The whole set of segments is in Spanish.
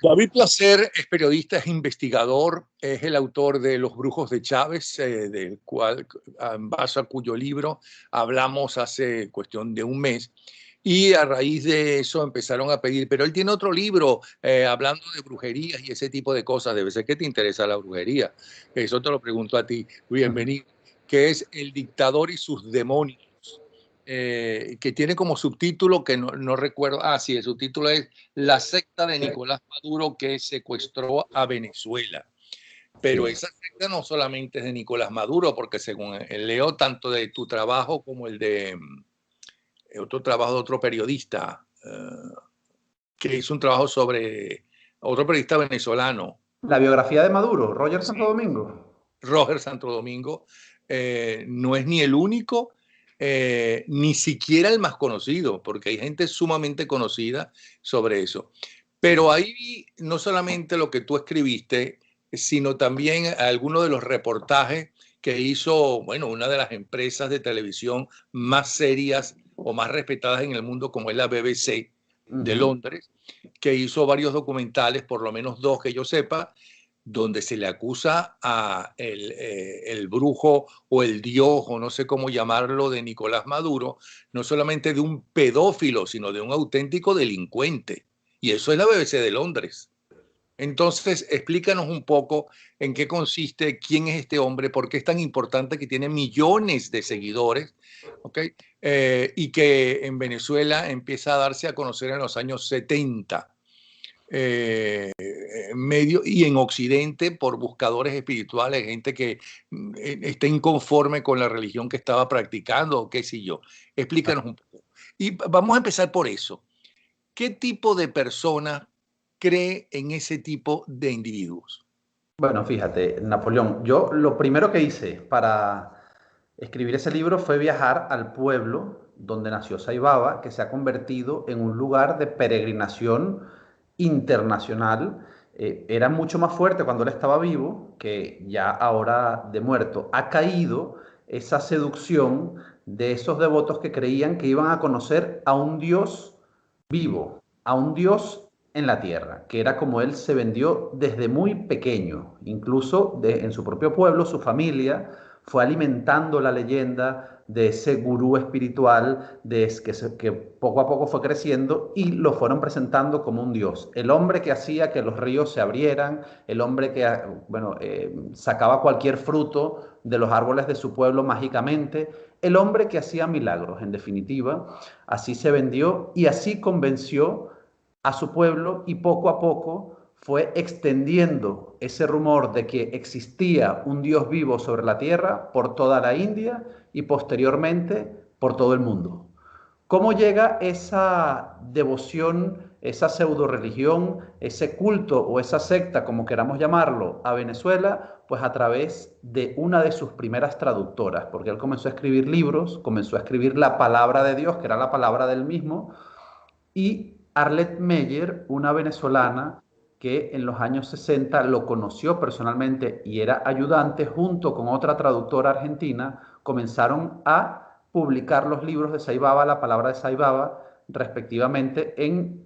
David Placer es periodista, es investigador, es el autor de Los Brujos de Chávez, del cual, en base a cuyo libro hablamos hace cuestión de un mes. Y a raíz de eso empezaron a pedir, pero él tiene otro libro hablando de brujerías y ese tipo de cosas. Debe ser que te interesa la brujería. Eso te lo pregunto a ti. Bienvenido. Que es El dictador y sus demonios. Que tiene como subtítulo, que no recuerdo, sí, el subtítulo es La secta de Nicolás Maduro que secuestró a Venezuela. Pero esa secta no solamente es de Nicolás Maduro, porque según leo tanto de tu trabajo como el de otro trabajo de otro periodista, que hizo un trabajo sobre otro periodista venezolano, La biografía de Maduro, Roger sí, Santo Domingo. Roger Santo Domingo, no es ni el único, ni siquiera el más conocido, porque hay gente sumamente conocida sobre eso. Pero ahí no solamente lo que tú escribiste, sino también algunos de los reportajes que hizo, bueno, una de las empresas de televisión más serias o más respetadas en el mundo, como es la BBC de Londres, que hizo varios documentales, por lo menos dos que yo sepa, donde se le acusa a el brujo o el dios, o no sé cómo llamarlo, de Nicolás Maduro, no solamente de un pedófilo, sino de un auténtico delincuente. Y eso es la BBC de Londres. Entonces, explícanos un poco en qué consiste, quién es este hombre, por qué es tan importante que tiene millones de seguidores, ¿ok? Y que en Venezuela empieza a darse a conocer en los años 70 medio y en Occidente por buscadores espirituales, gente que está inconforme con la religión que estaba practicando o qué sé yo. Explícanos un poco. Y vamos a empezar por eso. ¿Qué tipo de persona cree en ese tipo de individuos? Bueno, fíjate, Napoleón, yo lo primero que hice para escribir ese libro fue viajar al pueblo donde nació Saibaba, que se ha convertido en un lugar de peregrinación internacional. Era mucho más fuerte cuando él estaba vivo, que ya ahora de muerto. Ha caído esa seducción de esos devotos que creían que iban a conocer a un Dios vivo, a un Dios en la tierra, que era como él se vendió desde muy pequeño. Incluso en su propio pueblo, su familia fue alimentando la leyenda de ese gurú espiritual que poco a poco fue creciendo y lo fueron presentando como un dios. El hombre que hacía que los ríos se abrieran, el hombre que sacaba cualquier fruto de los árboles de su pueblo mágicamente, el hombre que hacía milagros, en definitiva. Así se vendió y así convenció a su pueblo y poco a poco fue extendiendo ese rumor de que existía un Dios vivo sobre la tierra por toda la India y posteriormente por todo el mundo. ¿Cómo llega esa devoción, esa pseudo religión, ese culto o esa secta, como queramos llamarlo, a Venezuela? Pues a través de una de sus primeras traductoras, porque él comenzó a escribir libros, comenzó a escribir la palabra de Dios, que era la palabra del mismo, y Arlette Meyer, una venezolana que en los años 60 lo conoció personalmente y era ayudante, junto con otra traductora argentina, comenzaron a publicar los libros de Saibaba, la palabra de Saibaba, respectivamente en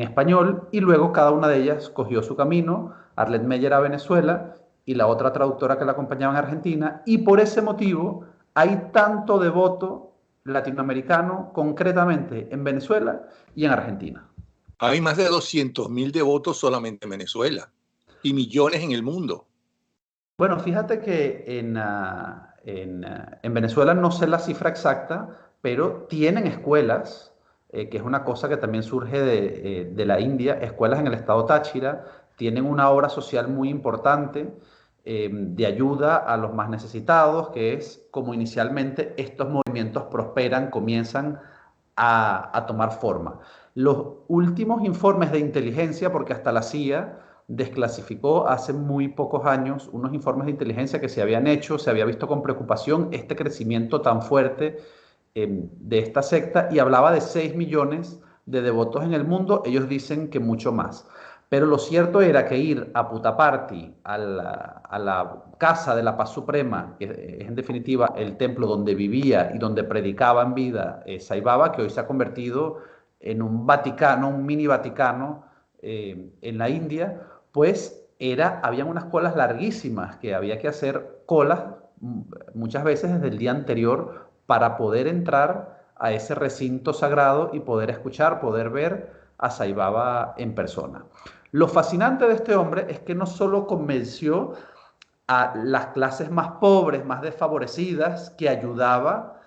español, y luego cada una de ellas cogió su camino, Arlette Meyer a Venezuela y la otra traductora que la acompañaba en Argentina, y por ese motivo hay tanto devoto latinoamericano, concretamente en Venezuela y en Argentina. Hay más de 200.000 devotos solamente en Venezuela y millones en el mundo. Bueno, fíjate que en Venezuela no sé la cifra exacta, pero tienen escuelas, que es una cosa que también surge de la India, escuelas en el estado Táchira, tienen una obra social muy importante de ayuda a los más necesitados, que es como inicialmente estos movimientos prosperan, comienzan a tomar forma. Los últimos informes de inteligencia, porque hasta la CIA desclasificó hace muy pocos años unos informes de inteligencia que se habían hecho, se había visto con preocupación este crecimiento tan fuerte de esta secta y hablaba de 6 millones de devotos en el mundo, ellos dicen que mucho más. Pero lo cierto era que ir a Puttaparthi, a la casa de la paz suprema, que es en definitiva el templo donde vivía y donde predicaba en vida Saibaba, que hoy se ha convertido en un Vaticano, un mini Vaticano, en la India, pues habían unas colas larguísimas que había que hacer colas muchas veces desde el día anterior para poder entrar a ese recinto sagrado y poder escuchar, poder ver a Sai Baba en persona. Lo fascinante de este hombre es que no solo convenció a las clases más pobres, más desfavorecidas, que ayudaba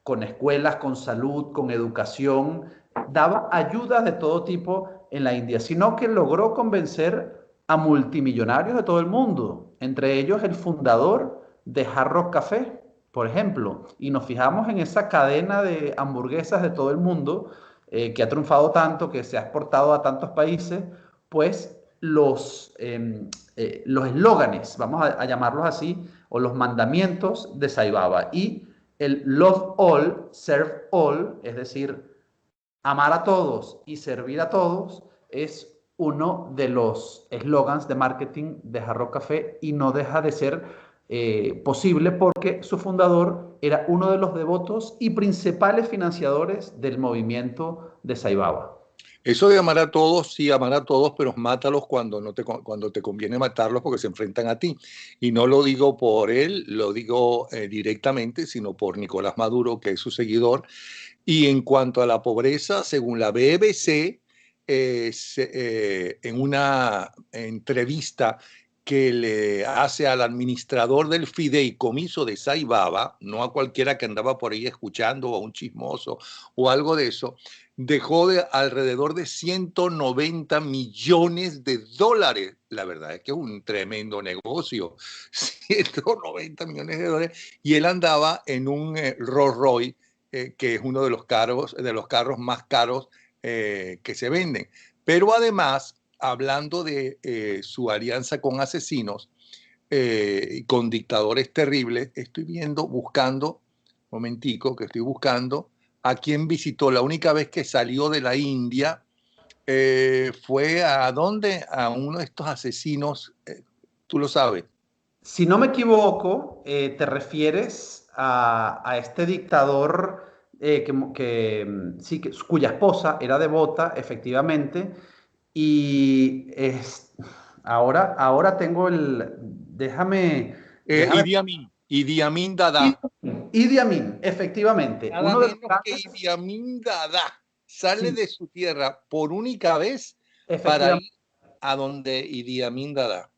con escuelas, con salud, con educación, daba ayudas de todo tipo en la India, sino que logró convencer a multimillonarios de todo el mundo, entre ellos el fundador de Hard Rock Café, por ejemplo, y nos fijamos en esa cadena de hamburguesas de todo el mundo que ha triunfado tanto, que se ha exportado a tantos países, pues los eslóganes, vamos a llamarlos así, o los mandamientos de Sai Baba. Y el love all, serve all, es decir, amar a todos y servir a todos, es uno de los eslogans de marketing de Jarro Café y no deja de ser posible porque su fundador era uno de los devotos y principales financiadores del movimiento de Sai Baba. Eso de amar a todos, sí, amar a todos, pero mátalos cuando, no te, cuando te conviene matarlos porque se enfrentan a ti. Y no lo digo por él, lo digo directamente, sino por Nicolás Maduro, que es su seguidor. Y en cuanto a la pobreza, según la BBC, en una entrevista que le hace al administrador del fideicomiso de Sai Baba, no a cualquiera que andaba por ahí escuchando o a un chismoso o algo de eso, dejó de alrededor de 190 millones de dólares. La verdad es que es un tremendo negocio, 190 millones de dólares, y él andaba en un Rolls Royce, que es uno de los carros más caros que se venden. Pero además, hablando de su alianza con asesinos y con dictadores terribles, estoy buscando, momentico, que estoy buscando a quien visitó la única vez que salió de la India. Fue a dónde, a uno de estos asesinos, tú lo sabes. Si no me equivoco, te refieres a este dictador sí, cuya esposa era devota, efectivamente, y ahora tengo déjame. Idi Amin Dada. Idi Amin, efectivamente, Nada uno de los menos que grandes, Idi Amin Dada sale sí, de su tierra por única vez para ir efectivamente, a donde Idi Amin Dada.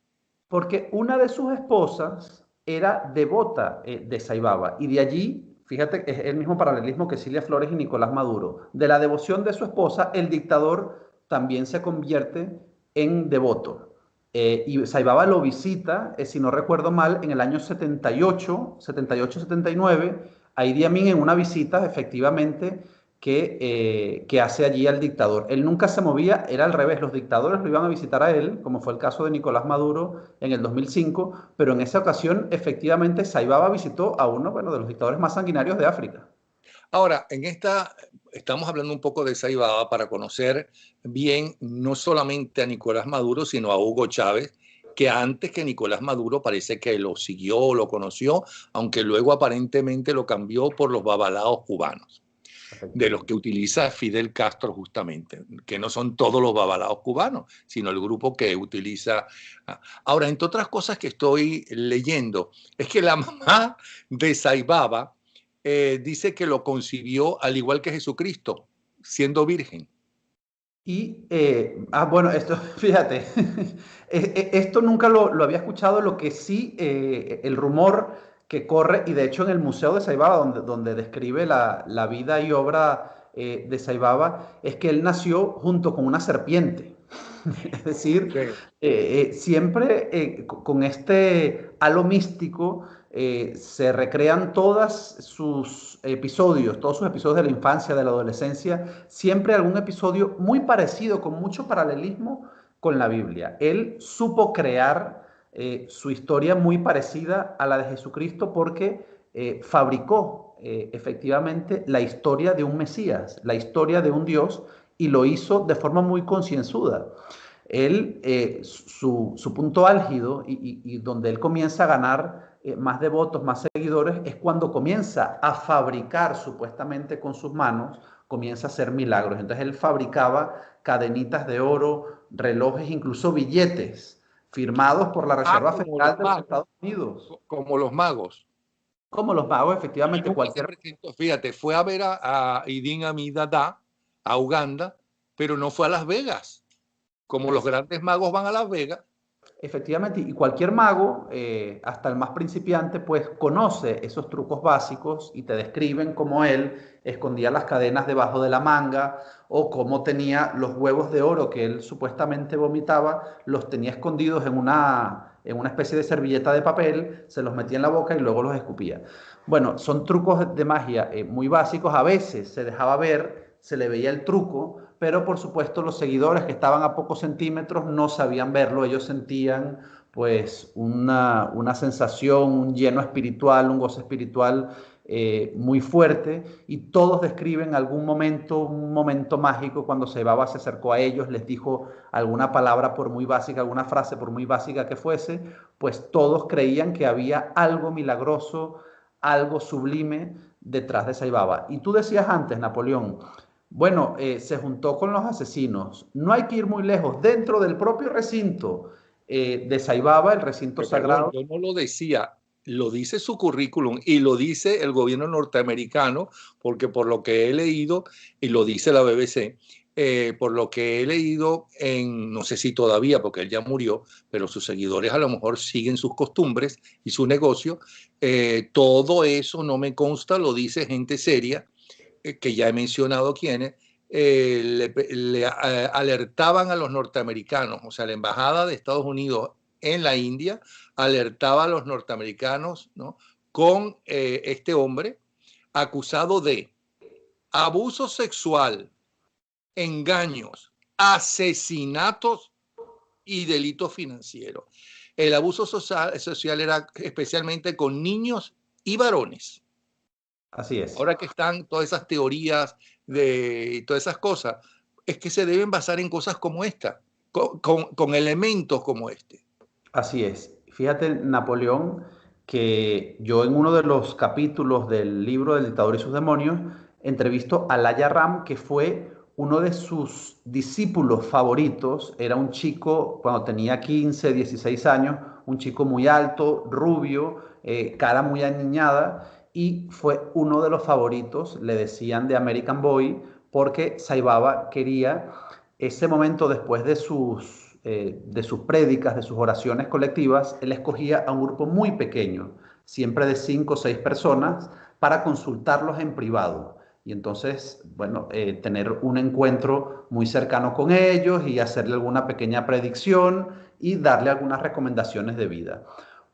porque una de sus esposas era devota de Sai Baba, y de allí, fíjate, es el mismo paralelismo que Cilia Flores y Nicolás Maduro. De la devoción de su esposa, el dictador también se convierte en devoto. Y Sai Baba lo visita, si no recuerdo mal, en el año 78-79, a Idi Amin en una visita, efectivamente, que hace allí al dictador. Él nunca se movía, era al revés, los dictadores lo iban a visitar a él, como fue el caso de Nicolás Maduro en el 2005, pero en esa ocasión efectivamente Sai Baba visitó a uno, bueno, de los dictadores más sanguinarios de África. Ahora, en esta estamos hablando un poco de Sai Baba para conocer bien no solamente a Nicolás Maduro, sino a Hugo Chávez, que antes que Nicolás Maduro parece que lo siguió, lo conoció, aunque luego aparentemente lo cambió por los babalaos cubanos, de los que utiliza Fidel Castro justamente, que no son todos los babalaos cubanos, sino el grupo que utiliza. Ahora, entre otras cosas que estoy leyendo, es que la mamá de Sai Baba dice que lo concibió al igual que Jesucristo, siendo virgen. Bueno, esto, fíjate, esto nunca lo había escuchado, lo que sí, el rumor que corre, y de hecho en el Museo de Saibaba, donde describe la vida y obra de Saibaba, es que él nació junto con una serpiente. Es decir, Sí. siempre con este halo místico se recrean todos sus episodios de la infancia, de la adolescencia, siempre algún episodio muy parecido, con mucho paralelismo con la Biblia. Él supo crear su historia muy parecida a la de Jesucristo porque fabricó efectivamente la historia de un Mesías, la historia de un Dios, y lo hizo de forma muy concienzuda. Él, su punto álgido y donde él comienza a ganar más devotos, más seguidores, es cuando comienza a fabricar supuestamente con sus manos, comienza a hacer milagros. Entonces él fabricaba cadenitas de oro, relojes, incluso billetes firmados por la Reserva Como los Federal de los magos, Estados Unidos. como los magos. Como los magos, Y efectivamente, nunca se cualquier... presentó, fíjate, fue a ver a Idi Amin Dada, a Uganda, pero no fue a Las Vegas. Como los grandes magos van a Las Vegas. Efectivamente, y cualquier mago, hasta el más principiante, pues conoce esos trucos básicos y te describen cómo él escondía las cadenas debajo de la manga o cómo tenía los huevos de oro que él supuestamente vomitaba, los tenía escondidos en una especie de servilleta de papel, se los metía en la boca y luego los escupía. Bueno, son trucos de magia muy básicos, a veces se dejaba ver, se le veía el truco, pero por supuesto los seguidores que estaban a pocos centímetros no sabían verlo, ellos sentían pues una sensación, un lleno espiritual, un gozo espiritual muy fuerte, y todos describen algún momento, un momento mágico cuando Saibaba se acercó a ellos, les dijo alguna palabra por muy básica, alguna frase por muy básica que fuese, pues todos creían que había algo milagroso, algo sublime detrás de Saibaba. Y tú decías antes, Napoleón, bueno, se juntó con los asesinos. No hay que ir muy lejos. Dentro del propio recinto de Saibaba, el recinto Pero perdón, sagrado. yo no lo decía, lo dice su currículum y lo dice el gobierno norteamericano, porque por lo que he leído, y lo dice la BBC, por lo que he leído no sé si todavía, porque él ya murió, pero sus seguidores a lo mejor siguen sus costumbres y su negocio, todo eso no me consta, lo dice gente seria, que ya he mencionado quiénes, le alertaban a los norteamericanos, o sea, la embajada de Estados Unidos en la India alertaba a los norteamericanos, ¿no?, con este hombre acusado de abuso sexual, engaños, asesinatos y delitos financieros. El abuso social era especialmente con niños y varones. Así es. Ahora que están todas esas teorías de todas esas cosas, es que se deben basar en cosas como esta, con elementos como este. Así es. Fíjate, Napoleón, que yo en uno de los capítulos del libro del dictador y sus demonios entrevisto a Laya Ram, que fue uno de sus discípulos favoritos. Era un chico cuando tenía 15, 16 años, un chico muy alto, rubio, cara muy aniñada, y fue uno de los favoritos, le decían de American Boy, porque Saibaba quería ese momento después de sus prédicas, de sus oraciones colectivas, él escogía a un grupo muy pequeño, siempre de 5 o 6 personas, para consultarlos en privado. Y entonces, bueno, tener un encuentro muy cercano con ellos y hacerle alguna pequeña predicción y darle algunas recomendaciones de vida.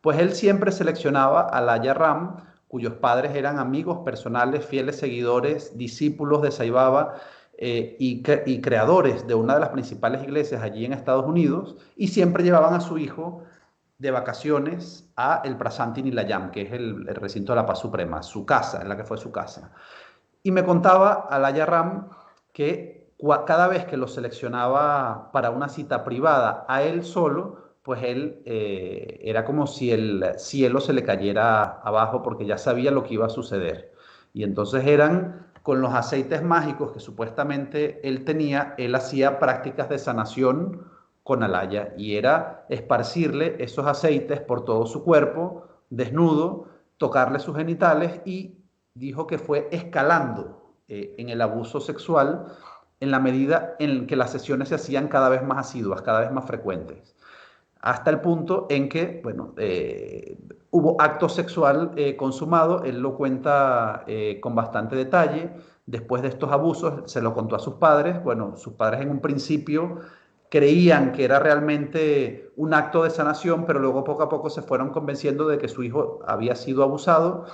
Pues él siempre seleccionaba a Laya Ram, cuyos padres eran amigos personales, fieles seguidores, discípulos de Saibaba, y creadores de una de las principales iglesias allí en Estados Unidos, y siempre llevaban a su hijo de vacaciones a el Prasanthi Nilayam, que es el recinto de la paz suprema, su casa, en la que fue su casa. Y me contaba Alaya Ram que cada vez que lo seleccionaba para una cita privada a él solo, pues él era como si el cielo se le cayera abajo porque ya sabía lo que iba a suceder. Y entonces eran con los aceites mágicos que supuestamente él tenía, él hacía prácticas de sanación con Alaya y era esparcirle esos aceites por todo su cuerpo, desnudo, tocarle sus genitales, y dijo que fue escalando en el abuso sexual en la medida en que las sesiones se hacían cada vez más asiduas, cada vez más frecuentes, hasta el punto en que, bueno, hubo acto sexual consumado. Él lo cuenta con bastante detalle. Después de estos abusos, se lo contó a sus padres. Bueno, sus padres en un principio creían que era realmente un acto de sanación, pero luego poco a poco se fueron convenciendo de que su hijo había sido abusado,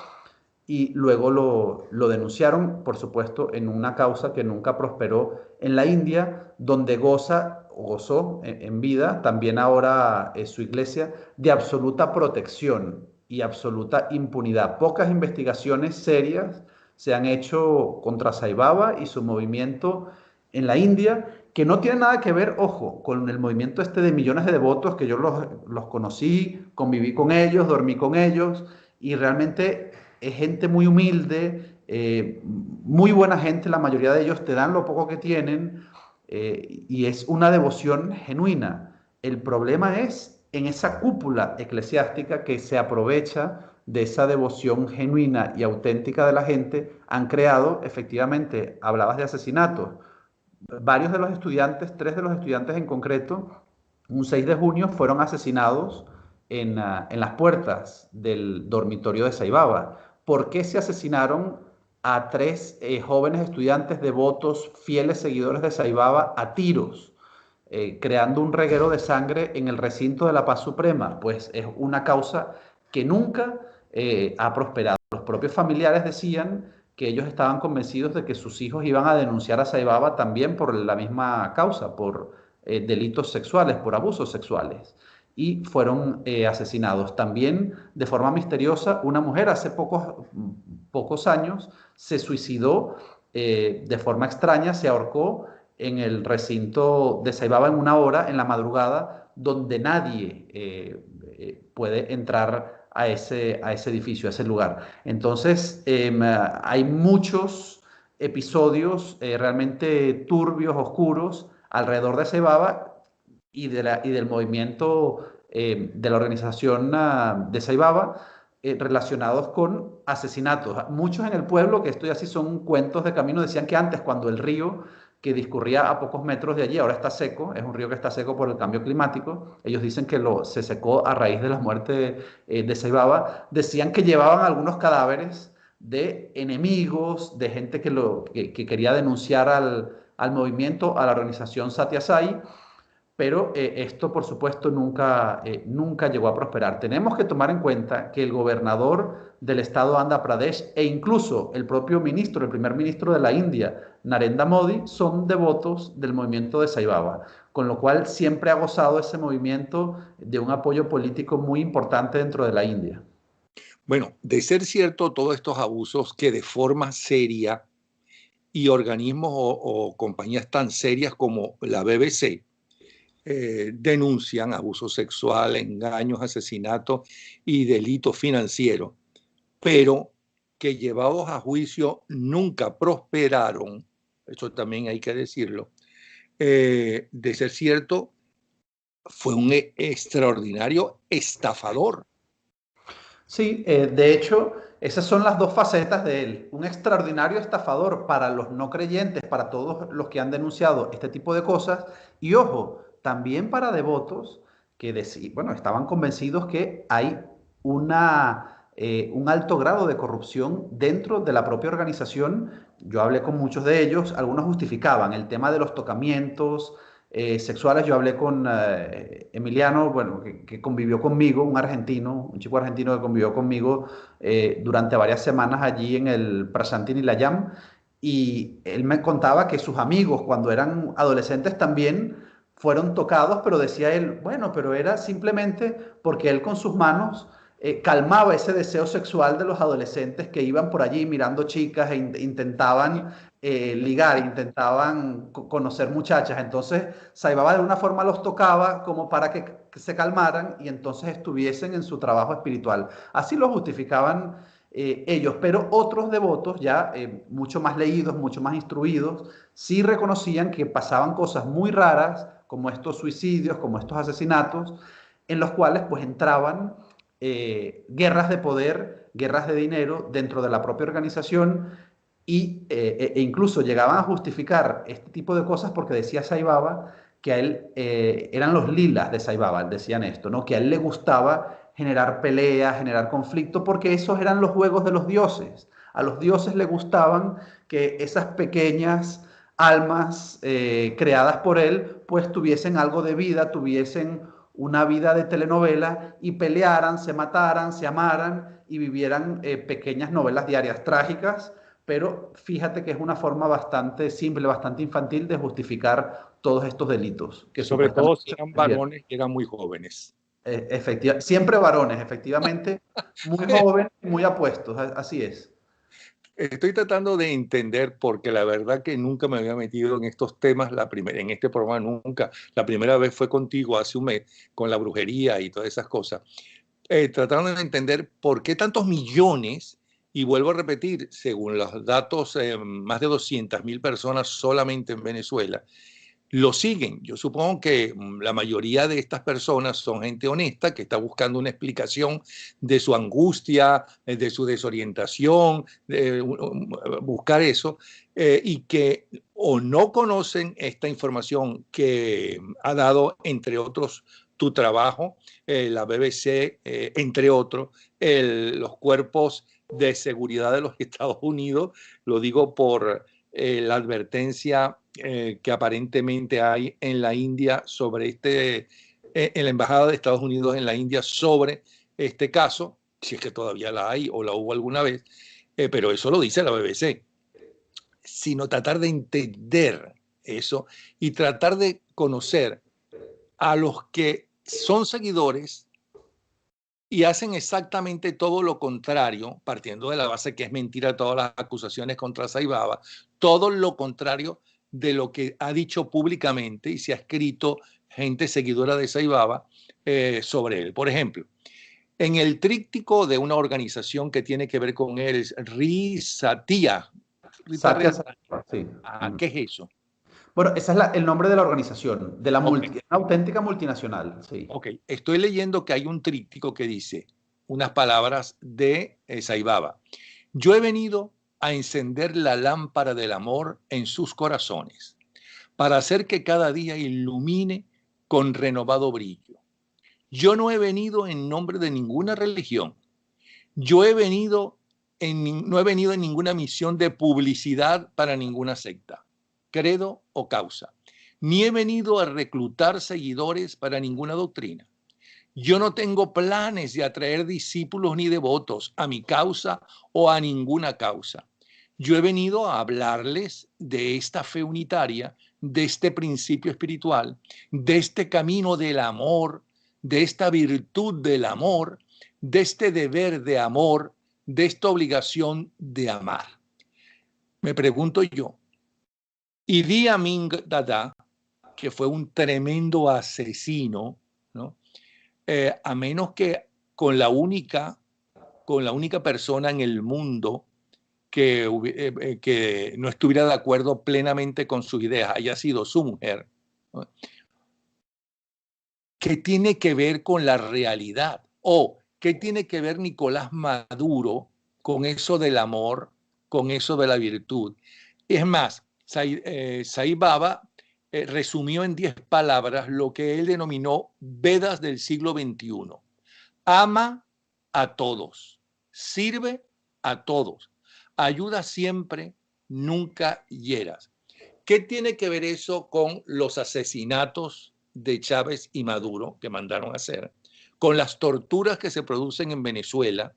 y luego lo denunciaron, por supuesto, en una causa que nunca prosperó en la India, donde gozó en vida, también ahora es su iglesia, de absoluta protección y absoluta impunidad. Pocas investigaciones serias se han hecho contra Saibaba y su movimiento en la India, que no tiene nada que ver, ojo, con el movimiento este de millones de devotos, que yo los conocí, conviví con ellos, dormí con ellos, y realmente es gente muy humilde, muy buena gente, la mayoría de ellos te dan lo poco que tienen, y es una devoción genuina. El problema es en esa cúpula eclesiástica que se aprovecha de esa devoción genuina y auténtica de la gente, han creado, efectivamente, hablabas de asesinatos, varios de los estudiantes, tres de los estudiantes en concreto, un 6 de junio fueron asesinados en las puertas del dormitorio de Saibaba. ¿Por qué se asesinaron a tres jóvenes estudiantes devotos, fieles seguidores de Saibaba, a tiros, creando un reguero de sangre en el recinto de la paz suprema? Pues es una causa que nunca ha prosperado. Los propios familiares decían que ellos estaban convencidos de que sus hijos iban a denunciar a Saibaba también por la misma causa, por delitos sexuales, por abusos sexuales, y fueron asesinados. También, de forma misteriosa, una mujer hace pocos años se suicidó de forma extraña, se ahorcó en el recinto de Saibaba en una hora, en la madrugada, donde nadie puede entrar a ese edificio, a ese lugar. Entonces, hay muchos episodios realmente turbios, oscuros, alrededor de Saibaba y del movimiento de la organización de Saibaba, relacionados con asesinatos. Muchos en el pueblo, que esto ya sí son cuentos de camino, decían que antes, cuando el río que discurría a pocos metros de allí, ahora está seco, es un río que está seco por el cambio climático, ellos dicen que se secó a raíz de la muerte de Saibaba, decían que llevaban algunos cadáveres de enemigos, de gente que quería denunciar al movimiento, a la organización Satya Sai, pero esto, por supuesto, nunca llegó a prosperar. Tenemos que tomar en cuenta que el gobernador del estado Andhra Pradesh e incluso el propio ministro, el primer ministro de la India, Narendra Modi, son devotos del movimiento de Saibaba, con lo cual siempre ha gozado ese movimiento de un apoyo político muy importante dentro de la India. Bueno, de ser cierto todos estos abusos que de forma seria y organismos o compañías tan serias como la BBC denuncian abuso sexual, engaños, asesinatos y delitos financieros, pero que llevados a juicio nunca prosperaron, eso también hay que decirlo, de ser cierto, fue un extraordinario estafador. Sí, de hecho, esas son las dos facetas de él. Un extraordinario estafador para los no creyentes, para todos los que han denunciado este tipo de cosas. Y ojo, también para devotos que bueno, estaban convencidos que hay un alto grado de corrupción dentro de la propia organización. Yo hablé con muchos de ellos, algunos justificaban el tema de los tocamientos sexuales. Yo hablé con Emiliano, bueno, que convivió conmigo, un argentino, un chico argentino que convivió conmigo durante varias semanas allí en el Prasanthi Nilayam, y él me contaba que sus amigos cuando eran adolescentes también fueron tocados, pero decía él, bueno, pero era simplemente porque él con sus manos calmaba ese deseo sexual de los adolescentes que iban por allí mirando chicas e intentaban ligar, intentaban conocer muchachas. Entonces, Saibaba de alguna forma los tocaba como para que se calmaran y entonces estuviesen en su trabajo espiritual. Así lo justificaban ellos, pero otros devotos ya mucho más leídos, mucho más instruidos, sí reconocían que pasaban cosas muy raras, como estos suicidios, como estos asesinatos, en los cuales pues entraban guerras de poder, guerras de dinero dentro de la propia organización, e incluso llegaban a justificar este tipo de cosas porque decía Saibaba que a él eran los lilas de Saibaba, decían esto, ¿no? Que a él le gustaba generar peleas, generar conflicto, porque esos eran los juegos de los dioses. A los dioses les gustaban que esas pequeñas almas creadas por él, pues tuviesen algo de vida, tuviesen una vida de telenovela y pelearan, se mataran, se amaran y vivieran pequeñas novelas diarias trágicas, pero fíjate que es una forma bastante simple, bastante infantil de justificar todos estos delitos que Sobre todo supuestamente si se eran cometieron. varones que eran muy jóvenes. Siempre varones, efectivamente, muy jóvenes, muy apuestos, así es. estoy tratando de entender porque la verdad que nunca me había metido en estos temas en este programa nunca. La primera vez fue contigo hace un mes con la brujería y todas esas cosas. Tratando de entender por qué tantos millones, y vuelvo a repetir, según los datos, más de 200.000 personas solamente en Venezuela lo siguen. Yo supongo que la mayoría de estas personas son gente honesta que está buscando una explicación de su angustia, de su desorientación, buscar eso, y que o no conocen esta información que ha dado, entre otros, tu trabajo, la BBC, entre otros, los cuerpos de seguridad de los Estados Unidos, lo digo por la advertencia que aparentemente hay en la India sobre en la Embajada de Estados Unidos en la India sobre este caso, si es que todavía la hay o la hubo alguna vez, pero eso lo dice la BBC, sino tratar de entender eso y tratar de conocer a los que son seguidores y hacen exactamente todo lo contrario, partiendo de la base que es mentira todas las acusaciones contra Saibaba, todo lo contrario de lo que ha dicho públicamente y se ha escrito gente seguidora de Saibaba sobre él. Por ejemplo, en el tríptico de una organización que tiene que ver con él, es Risatía. Satya Sai, sí. ¿Qué es eso? Bueno, ese es el nombre de la organización, de la Okay. una auténtica multinacional, sí. Ok, estoy leyendo que hay un tríptico que dice unas palabras de Saibaba. Yo he venido a encender la lámpara del amor en sus corazones, para hacer que cada día ilumine con renovado brillo. Yo no he venido en nombre de ninguna religión. Yo no he venido en ninguna misión de publicidad para ninguna secta, credo o causa. Ni he venido a reclutar seguidores para ninguna doctrina. Yo no tengo planes de atraer discípulos ni devotos a mi causa o a ninguna causa. Yo he venido a hablarles de esta fe unitaria, de este principio espiritual, de este camino del amor, de esta virtud del amor, de este deber de amor, de esta obligación de amar. Me pregunto yo, Idi Amin Dada, que fue un tremendo asesino, ¿no? A menos que con la única persona en el mundo que no estuviera de acuerdo plenamente con sus ideas haya sido su mujer, ¿no? ¿Qué tiene que ver con la realidad? ¿O qué tiene que ver Nicolás Maduro con eso del amor, con eso de la virtud? Es más, Saibaba resumió en 10 palabras lo que él denominó Vedas del siglo XXI. Ama a todos, sirve a todos, ayuda siempre, nunca hieras. ¿Qué tiene que ver eso con los asesinatos de Chávez y Maduro que mandaron a hacer? Con las torturas que se producen en Venezuela,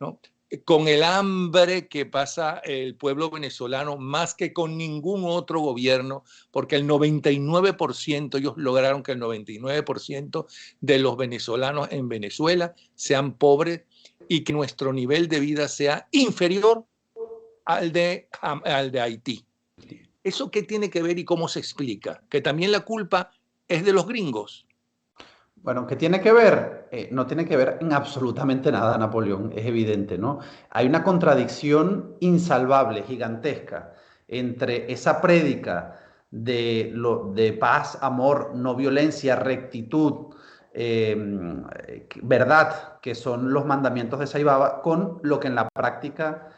¿no? Con el hambre que pasa el pueblo venezolano más que con ningún otro gobierno, porque el 99%, ellos lograron que el 99% de los venezolanos en Venezuela sean pobres y que nuestro nivel de vida sea inferior al de Haití. ¿Eso qué tiene que ver y cómo se explica? Que también la culpa es de los gringos. Bueno, ¿qué tiene que ver? No tiene que ver en absolutamente nada, Napoleón, es evidente, ¿no? Hay una contradicción insalvable, gigantesca, entre esa prédica de paz, amor, no violencia, rectitud, verdad, que son los mandamientos de Saibaba, con lo que en la práctica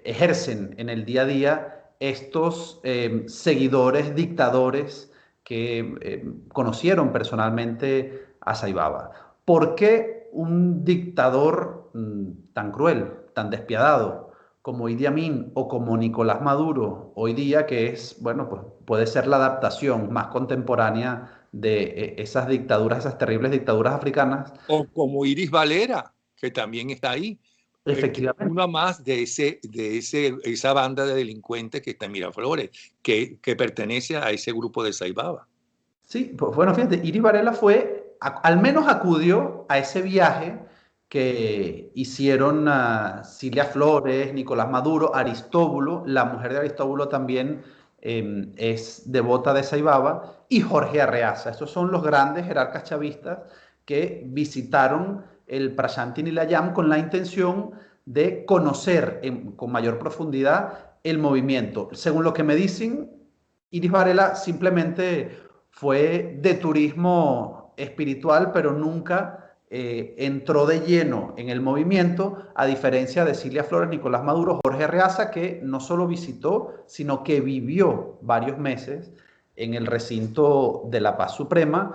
ejercen en el día a día estos seguidores, dictadores, que conocieron personalmente a Saibaba. ¿Por qué un dictador tan cruel, tan despiadado como Idi Amin o como Nicolás Maduro hoy día, que es, bueno, pues puede ser la adaptación más contemporánea de esas dictaduras, esas terribles dictaduras africanas? O como Iris Valera, que también está ahí, que es Efectivamente. una más de esa banda de delincuentes que está en Miraflores, que pertenece a ese grupo de Saibaba. Sí, pues bueno, fíjate, Iris Varela fue, al menos acudió a ese viaje que hicieron Cilia Flores, Nicolás Maduro, Aristóbulo, la mujer de Aristóbulo también es devota de Saibaba, y Jorge Arreaza. Estos son los grandes jerarcas chavistas que visitaron el Prashanti Nilayam con la intención de conocer con mayor profundidad el movimiento. Según lo que me dicen, Iris Varela simplemente fue de turismo espiritual, pero nunca entró de lleno en el movimiento, a diferencia de Cilia Flores, Nicolás Maduro, Jorge Arreaza, que no solo visitó, sino que vivió varios meses en el recinto de la Paz Suprema.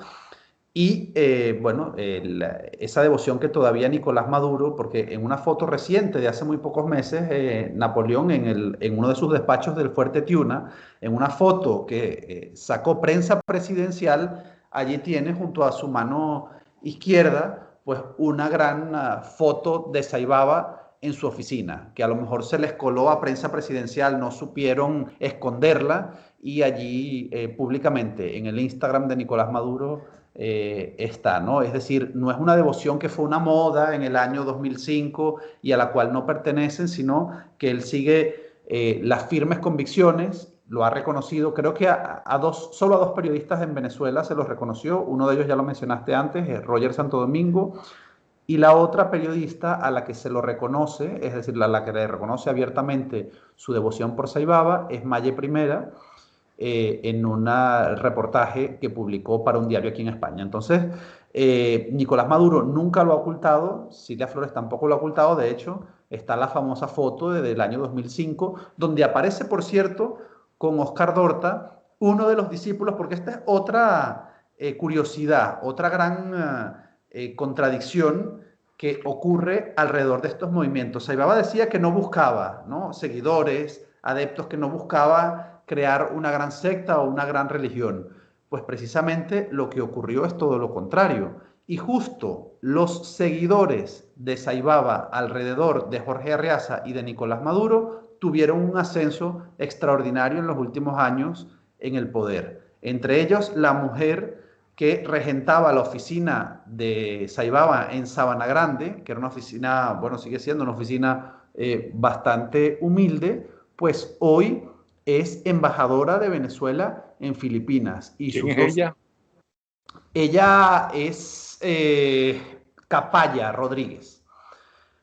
Y bueno, esa devoción que todavía Nicolás Maduro, porque en una foto reciente de hace muy pocos meses, Napoleón en uno de sus despachos del Fuerte Tiuna, en una foto que sacó prensa presidencial, allí tiene junto a su mano izquierda, pues una gran foto de Saibaba en su oficina, que a lo mejor se les coló a prensa presidencial, no supieron esconderla, y allí públicamente en el Instagram de Nicolás Maduro está, ¿no? Es decir, no es una devoción que fue una moda en el año 2005 y a la cual no pertenecen, sino que él sigue las firmes convicciones, lo ha reconocido, creo que solo a dos periodistas en Venezuela se los reconoció, uno de ellos ya lo mencionaste antes, es Roger Santo Domingo, y la otra periodista a la que se lo reconoce, es decir, a la que le reconoce abiertamente su devoción por Saibaba, es Maye Primera, en un reportaje que publicó para un diario aquí en España. Entonces, Nicolás Maduro nunca lo ha ocultado, Cilia Flores tampoco lo ha ocultado, de hecho, está la famosa foto del año 2005, donde aparece, por cierto, con Oscar Dorta, uno de los discípulos, porque esta es otra curiosidad, otra gran contradicción que ocurre alrededor de estos movimientos. Saibaba decía que no buscaba, ¿no?, seguidores, adeptos, que no buscaba crear una gran secta o una gran religión. Pues precisamente lo que ocurrió es todo lo contrario. Y justo los seguidores de Saibaba alrededor de Jorge Arreaza y de Nicolás Maduro tuvieron un ascenso extraordinario en los últimos años en el poder. Entre ellos, la mujer que regentaba la oficina de Saibaba en Sabana Grande, que era una oficina, bueno, sigue siendo una oficina bastante humilde, pues hoy es embajadora de Venezuela en Filipinas. Y ¿Quién es ella? Ella es Capaya Rodríguez.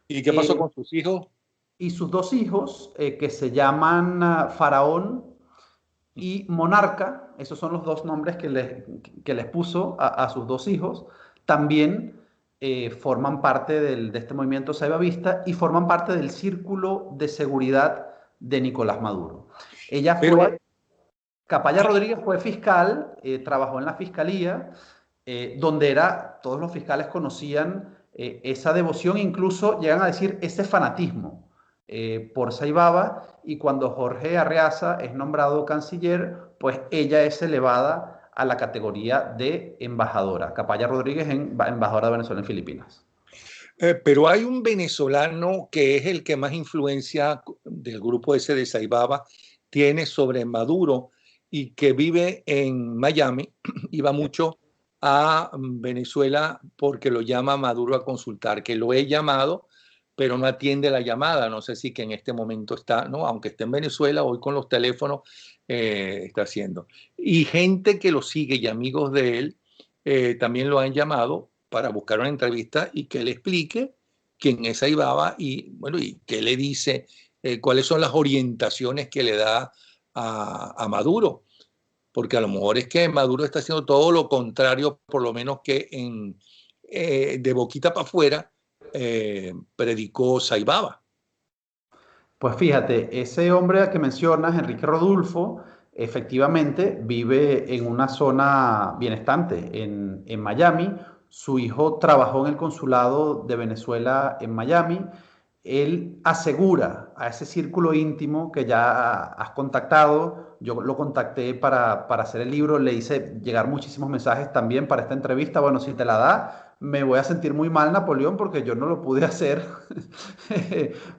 ¿Y qué pasó con sus hijos? Y sus dos hijos, que se llaman Faraón y Monarca, esos son los dos nombres que les puso a sus dos hijos, también forman parte de este movimiento saibavista y forman parte del círculo de seguridad de Nicolás Maduro. Ella fue, Capaya Rodríguez fue fiscal, trabajó en la fiscalía, donde todos los fiscales conocían esa devoción, incluso llegan a decir ese fanatismo por Saibaba, y cuando Jorge Arreaza es nombrado canciller, pues ella es elevada a la categoría de embajadora. Capaya Rodríguez, embajadora de Venezuela en Filipinas. Pero hay un venezolano que es el que más influencia del grupo ese de Saibaba tiene sobre Maduro y que vive en Miami y va mucho a Venezuela porque lo llama Maduro a consultar, que lo he llamado, pero no atiende la llamada. No sé si que en este momento está, ¿no? Aunque esté en Venezuela, hoy con los teléfonos está haciendo. Y gente que lo sigue y amigos de él también lo han llamado para buscar una entrevista y que le explique quién es Saibaba y, bueno, y qué le dice, cuáles son las orientaciones que le da a Maduro. Porque a lo mejor es que Maduro está haciendo todo lo contrario, por lo menos que de boquita para afuera predicó Saibaba. Pues fíjate, ese hombre que mencionas, Enrique Rodulfo, efectivamente vive en una zona bienestante, en Miami. Su hijo trabajó en el consulado de Venezuela en Miami. Él asegura a ese círculo íntimo que ya has contactado. Yo lo contacté para hacer el libro, le hice llegar muchísimos mensajes también para esta entrevista. Bueno, si te la da, me voy a sentir muy mal, Napoleón, porque yo no lo pude hacer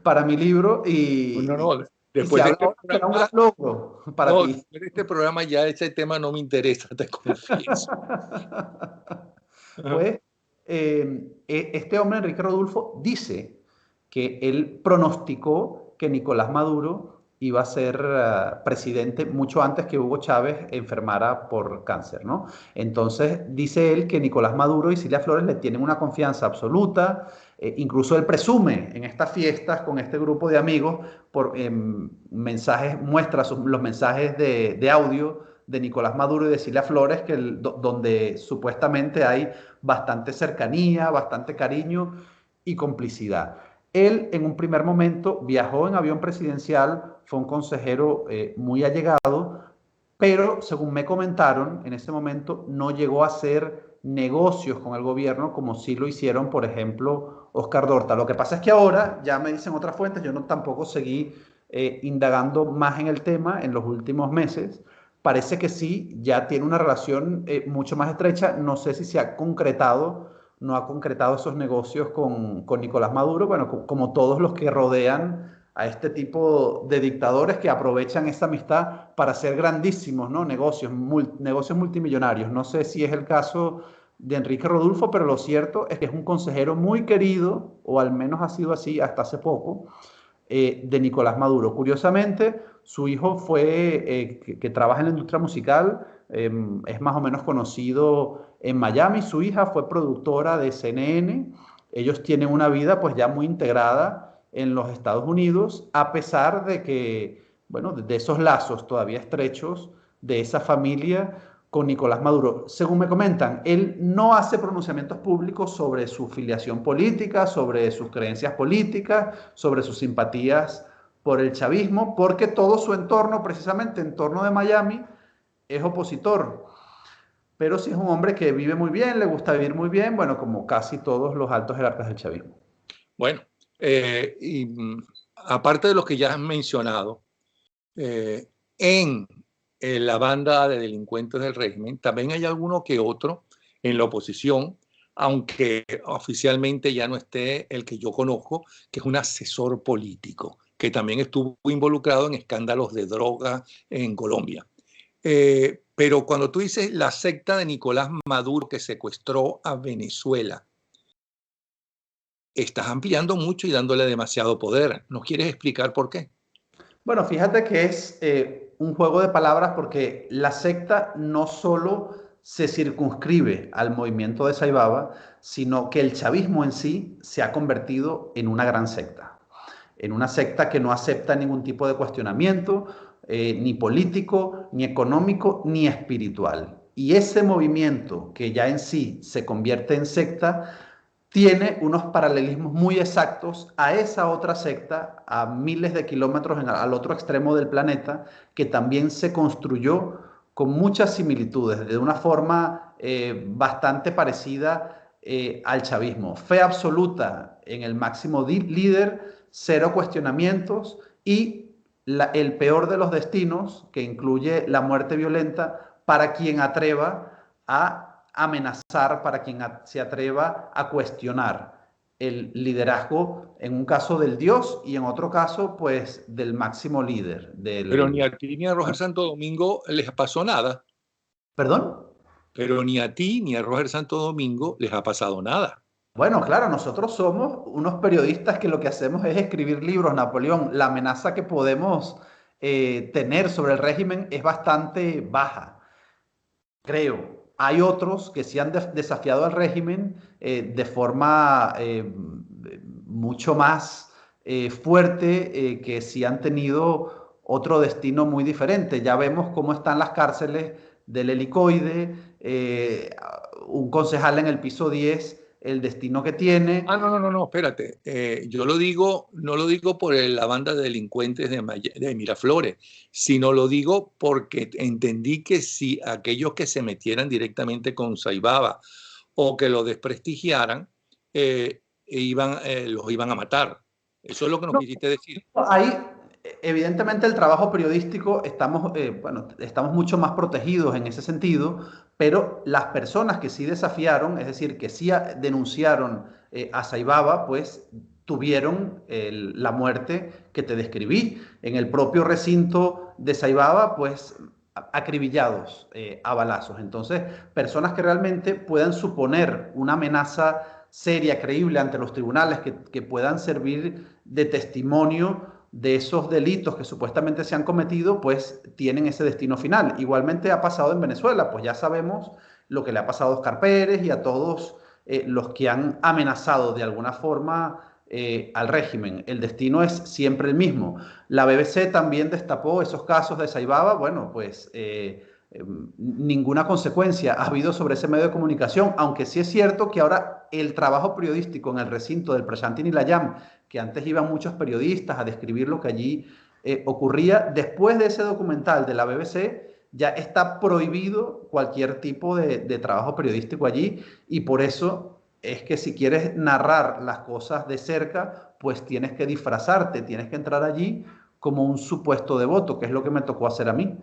para mi libro No, y no, si se después de habla este ahora, será un gran programa, logro para no, ti. después de este programa ya ese tema no me interesa, te confieso. Pues este hombre, Enrique Rodulfo, dice que él pronosticó que Nicolás Maduro iba a ser presidente mucho antes que Hugo Chávez enfermara por cáncer, ¿no? Entonces dice él que Nicolás Maduro y Cilia Flores le tienen una confianza absoluta, incluso él presume en estas fiestas con este grupo de amigos por mensajes, muestra los mensajes de audio de Nicolás Maduro y de Cilia Flores, donde supuestamente hay bastante cercanía, bastante cariño y complicidad. Él en un primer momento viajó en avión presidencial, fue un consejero muy allegado, pero según me comentaron, en ese momento no llegó a hacer negocios con el gobierno como sí lo hicieron, por ejemplo, Oscar Dorta. Lo que pasa es que ahora, ya me dicen otras fuentes, yo no tampoco seguí indagando más en el tema en los últimos meses, parece que sí, ya tiene una relación mucho más estrecha, no sé si se ha concretado, no ha concretado esos negocios con Nicolás Maduro, bueno, como todos los que rodean a este tipo de dictadores que aprovechan esa amistad para hacer grandísimos, ¿no? Negocios multimillonarios. No sé si es el caso de Enrique Rodulfo, pero lo cierto es que es un consejero muy querido, o al menos ha sido así hasta hace poco, de Nicolás Maduro. Curiosamente, su hijo que trabaja en la industria musical, es más o menos conocido en Miami. Su hija fue productora de CNN. Ellos tienen una vida pues ya muy integrada en los Estados Unidos, a pesar de que, bueno, de esos lazos todavía estrechos de esa familia con Nicolás Maduro. Según me comentan, él no hace pronunciamientos públicos sobre su filiación política, sobre sus creencias políticas, sobre sus simpatías por el chavismo, porque todo su entorno, precisamente entorno de Miami, es opositor. Pero sí es un hombre que vive muy bien, le gusta vivir muy bien, bueno, como casi todos los altos jerarcas del chavismo. Bueno, aparte de los que ya has mencionado, en la banda de delincuentes del régimen, también hay alguno que otro en la oposición, aunque oficialmente ya no esté el que yo conozco, que es un asesor político, que también estuvo involucrado en escándalos de droga en Colombia. Pero cuando tú dices la secta de Nicolás Maduro que secuestró a Venezuela, estás ampliando mucho y dándole demasiado poder. ¿Nos quieres explicar por qué? Bueno, fíjate que es un juego de palabras porque la secta no solo se circunscribe al movimiento de Saibaba, sino que el chavismo en sí se ha convertido en una gran secta, en una secta que no acepta ningún tipo de cuestionamiento, ni político, ni económico, ni espiritual. Y ese movimiento que ya en sí se convierte en secta, tiene unos paralelismos muy exactos a esa otra secta, a miles de kilómetros al otro extremo del planeta, que también se construyó con muchas similitudes, de una forma bastante parecida al chavismo. Fe absoluta en el máximo líder, cero cuestionamientos y el peor de los destinos, que incluye la muerte violenta para quien atreva a amenazar, para quien se atreva a cuestionar el liderazgo, en un caso del Dios y en otro caso, pues, del máximo líder. Pero ni a ti ni a Roger Santo Domingo les pasó nada. ¿Perdón? Pero ni a ti ni a Roger Santo Domingo les ha pasado nada. Bueno, claro, nosotros somos unos periodistas que lo que hacemos es escribir libros, Napoleón. La amenaza que podemos tener sobre el régimen es bastante baja, creo. Hay otros que sí han desafiado al régimen de forma mucho más fuerte, que sí han tenido otro destino muy diferente. Ya vemos cómo están las cárceles del Helicoide, un concejal en el piso 10, el destino que tiene. No, espérate. Yo lo digo, no lo digo por la banda de delincuentes de Miraflores, sino lo digo porque entendí que si aquellos que se metieran directamente con Saibaba o que lo desprestigiaran, los iban a matar. Eso es lo que nos No, quisiste decir. ahí, evidentemente, el trabajo periodístico bueno, estamos mucho más protegidos en ese sentido, pero las personas que sí desafiaron, es decir, que sí denunciaron a Saibaba, pues tuvieron la muerte que te describí. En el propio recinto de Saibaba, pues acribillados a balazos. Entonces, personas que realmente puedan suponer una amenaza seria, creíble ante los tribunales, que puedan servir de testimonio de esos delitos que supuestamente se han cometido, pues tienen ese destino final. Igualmente ha pasado en Venezuela, pues ya sabemos lo que le ha pasado a Oscar Pérez y a todos los que han amenazado de alguna forma al régimen. El destino es siempre el mismo. La BBC también destapó esos casos de Saibaba. Bueno, pues ninguna consecuencia ha habido sobre ese medio de comunicación, aunque sí es cierto que ahora el trabajo periodístico en el recinto del Prashanti Nilayam, que antes iban muchos periodistas a describir lo que allí ocurría, después de ese documental de la BBC, ya está prohibido cualquier tipo de trabajo periodístico allí, y por eso es que si quieres narrar las cosas de cerca, pues tienes que disfrazarte, tienes que entrar allí como un supuesto devoto, que es lo que me tocó hacer a mí.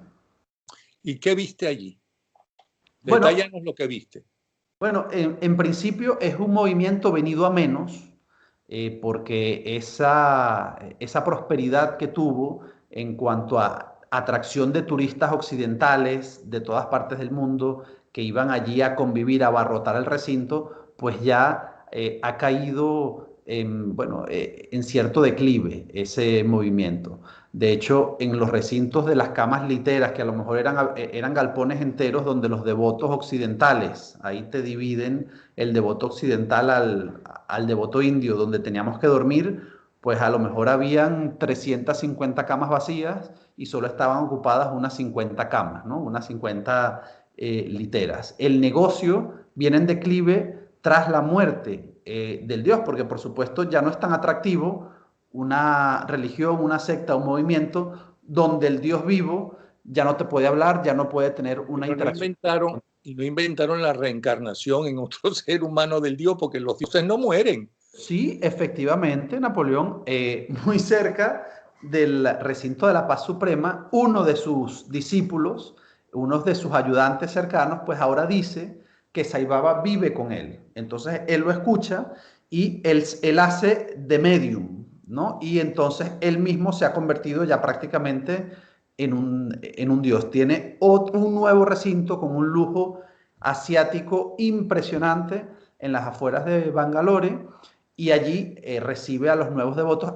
¿Y qué viste allí? Bueno, Detállanos lo que viste. bueno, en principio es un movimiento venido a menos, porque esa prosperidad que tuvo en cuanto a atracción de turistas occidentales de todas partes del mundo que iban allí a convivir, a abarrotar el recinto, pues ya ha caído bueno, en cierto declive ese movimiento. De hecho, en los recintos de las camas literas, que a lo mejor eran galpones enteros donde los devotos occidentales, ahí te dividen el devoto occidental al devoto indio, donde teníamos que dormir, pues a lo mejor habían 350 camas vacías y solo estaban ocupadas unas 50 camas, ¿no? Unas 50 literas. El negocio viene en declive tras la muerte del dios, porque por supuesto ya no es tan atractivo una religión, una secta, un movimiento donde el Dios vivo ya no te puede hablar, ya no puede tener una Pero interacción. no inventaron la reencarnación en otro ser humano del Dios, porque los dioses no mueren. Sí, efectivamente, Napoleón, muy cerca del recinto de la paz suprema, uno de sus discípulos, uno de sus ayudantes cercanos, pues ahora dice que Saibaba vive con él. Entonces él lo escucha y él hace de medium, ¿no? Y entonces él mismo se ha convertido ya prácticamente en un dios. Tiene un nuevo recinto con un lujo asiático impresionante en las afueras de Bangalore, y allí recibe a los nuevos devotos.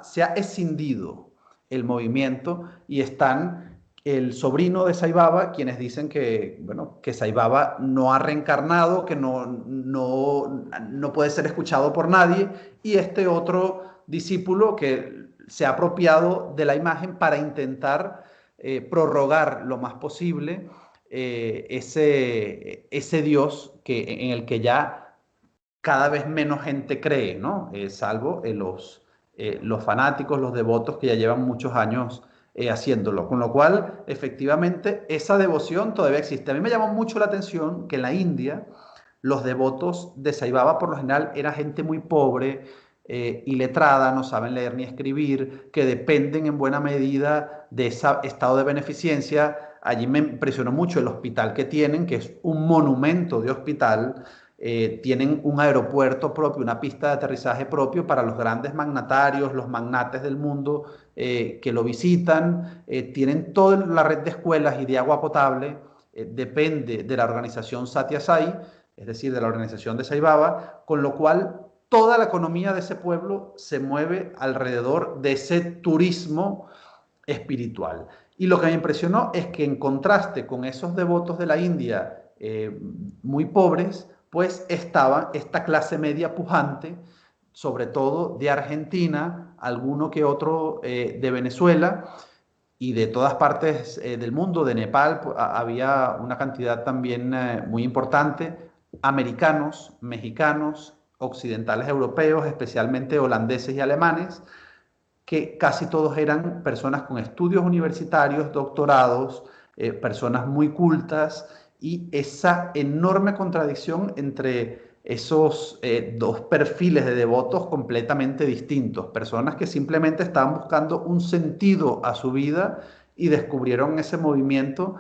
Se ha escindido el movimiento y están el sobrino de Saibaba, quienes dicen que, bueno, que Saibaba no ha reencarnado, que no puede ser escuchado por nadie, y este otro discípulo que se ha apropiado de la imagen para intentar prorrogar lo más posible ese Dios en el que ya cada vez menos gente cree, ¿no? Salvo los fanáticos, los devotos que ya llevan muchos años haciéndolo. Con lo cual, efectivamente, esa devoción todavía existe. A mí me llamó mucho la atención que en la India los devotos de Saibaba por lo general era gente muy pobre, iletrada, no saben leer ni escribir, que dependen en buena medida de ese estado de beneficencia. Allí me impresionó mucho el hospital que tienen, que es un monumento de hospital. Tienen un aeropuerto propio, una pista de aterrizaje propio para los grandes magnatarios, los magnates del mundo que lo visitan. Tienen toda la red de escuelas y de agua potable. Depende de la organización Satya Sai, es decir, de la organización de Saibaba, con lo cual toda la economía de ese pueblo se mueve alrededor de ese turismo espiritual. Y lo que me impresionó es que en contraste con esos devotos de la India muy pobres, pues estaba esta clase media pujante, sobre todo de Argentina, alguno que otro de Venezuela y de todas partes del mundo, de Nepal, había una cantidad también muy importante, americanos, mexicanos, occidentales europeos, especialmente holandeses y alemanes, que casi todos eran personas con estudios universitarios, doctorados, personas muy cultas, y esa enorme contradicción entre esos dos perfiles de devotos completamente distintos, personas que simplemente estaban buscando un sentido a su vida y descubrieron en ese movimiento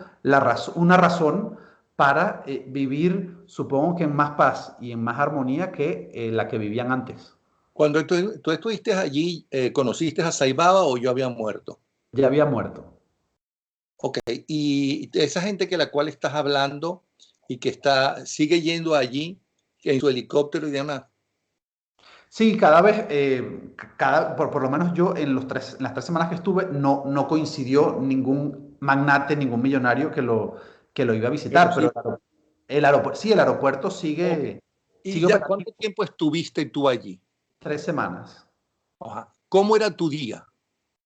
una razón para vivir, supongo que en más paz y en más armonía que la que vivían antes. Cuando tú estuviste allí, ¿conociste a Saibaba o yo había muerto? Ya había muerto. Ok, y esa gente que la cual estás hablando y que sigue yendo allí en su helicóptero y demás. Sí, cada vez, por lo menos yo en las 3 semanas que estuve, no coincidió ningún magnate, ningún millonario que lo iba a Pero visitar, sí, pero el aeropuerto, sí, el aeropuerto ok. ¿Y sigue ya operativo. cuánto tiempo estuviste tú allí? 3 semanas. Ajá. ¿Cómo era tu día?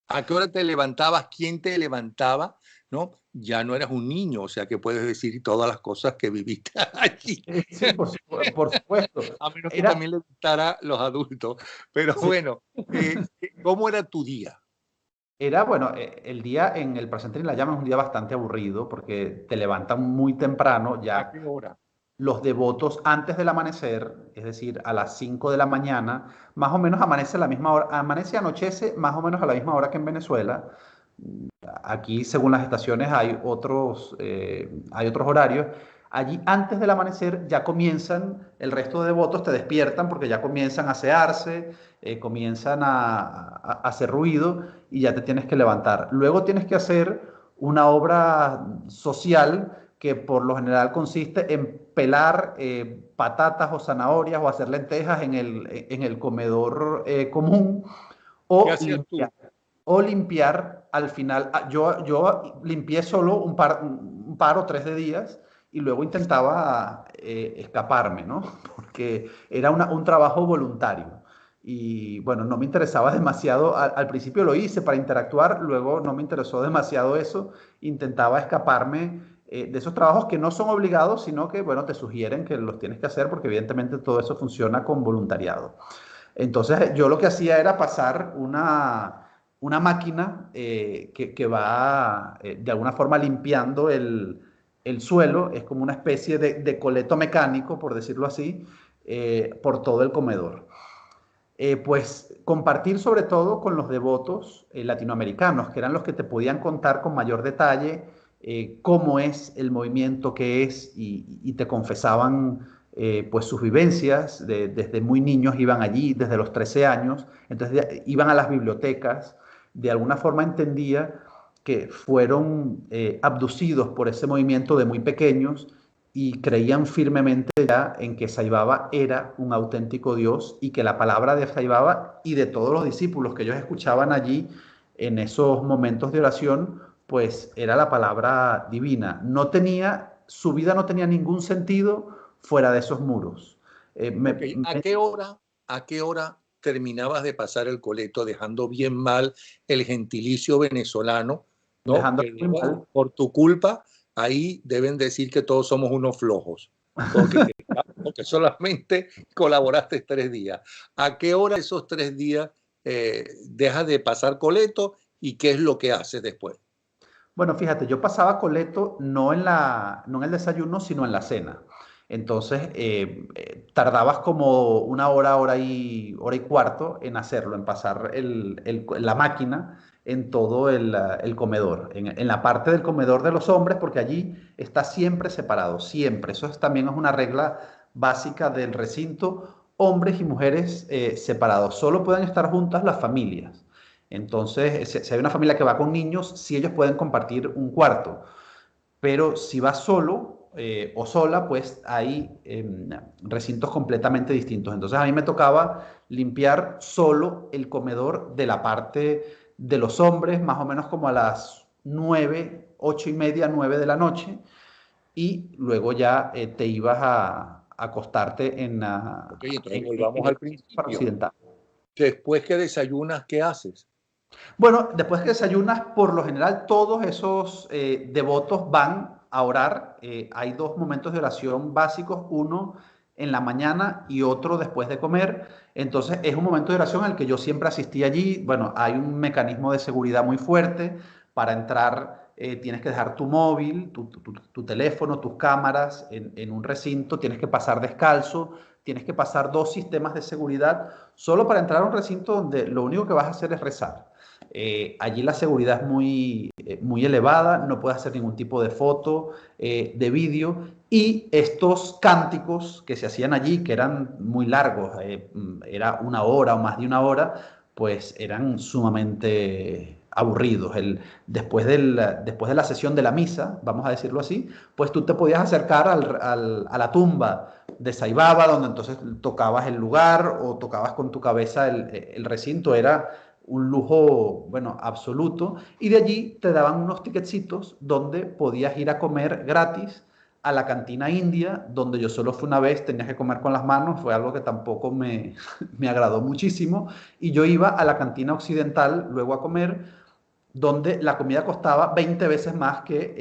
¿A qué hora te levantabas? ¿Quién te levantaba? ¿No? Ya no eras un niño, o sea que puedes decir todas las cosas que viviste allí. Sí, por supuesto. A menos que Era, también le gustara los adultos. Pero sí, bueno, ¿cómo era tu día? bueno, el día en el Presente en la Llama es un día bastante aburrido porque te levantan muy temprano, ¿A ya qué hora? los devotos antes del amanecer, es decir, a las 5 de la mañana, más o menos amanece a la misma hora, amanece y anochece más o menos a la misma hora que en Venezuela. Aquí, según las estaciones, hay otros horarios. Allí, antes del amanecer, ya comienzan, el resto de devotos te despiertan porque ya comienzan a asearse, comienzan a hacer ruido y ya te tienes que levantar. Luego tienes que hacer una obra social que por lo general consiste en pelar patatas o zanahorias o hacer lentejas en el comedor común ¿Qué o hacías limpiar, tú? o limpiar al final. Yo limpié solo un par o tres de días y luego intentaba escaparme, ¿no? Porque era un trabajo voluntario. Y bueno, no me interesaba demasiado. Al principio lo hice para interactuar, luego no me interesó demasiado eso. Intentaba escaparme de esos trabajos que no son obligados, sino que, bueno, te sugieren que los tienes que hacer porque evidentemente todo eso funciona con voluntariado. Entonces yo lo que hacía era pasar una máquina que va de alguna forma limpiando el suelo, es como una especie de coleto mecánico, por decirlo así, por todo el comedor. Pues compartir sobre todo con los devotos latinoamericanos, que eran los que te podían contar con mayor detalle cómo es el movimiento, qué es, y te confesaban pues sus vivencias, desde muy niños iban allí, desde los 13 años, entonces iban a las bibliotecas, de alguna forma entendía que fueron abducidos por ese movimiento de muy pequeños y creían firmemente ya en que Saibaba era un auténtico Dios y que la palabra de Saibaba y de todos los discípulos que ellos escuchaban allí en esos momentos de oración, pues era la palabra divina. Su vida no tenía ningún sentido fuera de esos muros. Ok, a qué hora terminabas de pasar el coleto dejando bien mal el gentilicio venezolano, ¿no? dejando Que muy mal. por tu culpa, ahí deben decir que todos somos unos flojos, porque solamente colaboraste 3 días. ¿A qué hora esos 3 días dejas de pasar coleto y qué es lo que haces después? Bueno, fíjate, yo pasaba coleto no en el desayuno, sino en la cena. Entonces, tardabas como una hora, hora y cuarto en hacerlo, en pasar la máquina en todo el comedor, en la parte del comedor de los hombres, porque allí está siempre separado, siempre. También es una regla básica del recinto, hombres y mujeres separados. Solo pueden estar juntas las familias. Entonces, si hay una familia que va con niños, sí ellos pueden compartir un cuarto, pero si vas solo o sola, pues hay recintos completamente distintos. Entonces, a mí me tocaba limpiar solo el comedor de la parte de los hombres, más o menos como a las 9, 8:30, 9 de la noche, y luego ya te ibas a acostarte Ok, entonces en volvamos el al para principio. occidental. Después que desayunas, ¿qué haces? Bueno, después que desayunas, por lo general todos esos devotos van a orar. Hay dos momentos de oración básicos, uno en la mañana y otro después de comer. Entonces es un momento de oración al que yo siempre asistí allí. Bueno, hay un mecanismo de seguridad muy fuerte. Para entrar tienes que dejar tu móvil, tu teléfono, tus cámaras en un recinto. Tienes que pasar descalzo. Tienes que pasar dos sistemas de seguridad solo para entrar a un recinto donde lo único que vas a hacer es rezar. Allí la seguridad es muy elevada, no puedes hacer ningún tipo de foto, de vídeo, y estos cánticos que se hacían allí, que eran muy largos, era una hora o más de una hora, pues eran sumamente aburridos. Después de la sesión de la misa, vamos a decirlo así, pues tú te podías acercar a la tumba de Saibaba, donde entonces tocabas el lugar o tocabas con tu cabeza el recinto. Era un lujo, bueno, absoluto. Y de allí te daban unos ticketcitos donde podías ir a comer gratis a la cantina india, donde yo solo fui una vez, tenías que comer con las manos, fue algo que tampoco me agradó muchísimo. Y yo iba a la cantina occidental luego a comer, donde la comida costaba 20 veces más que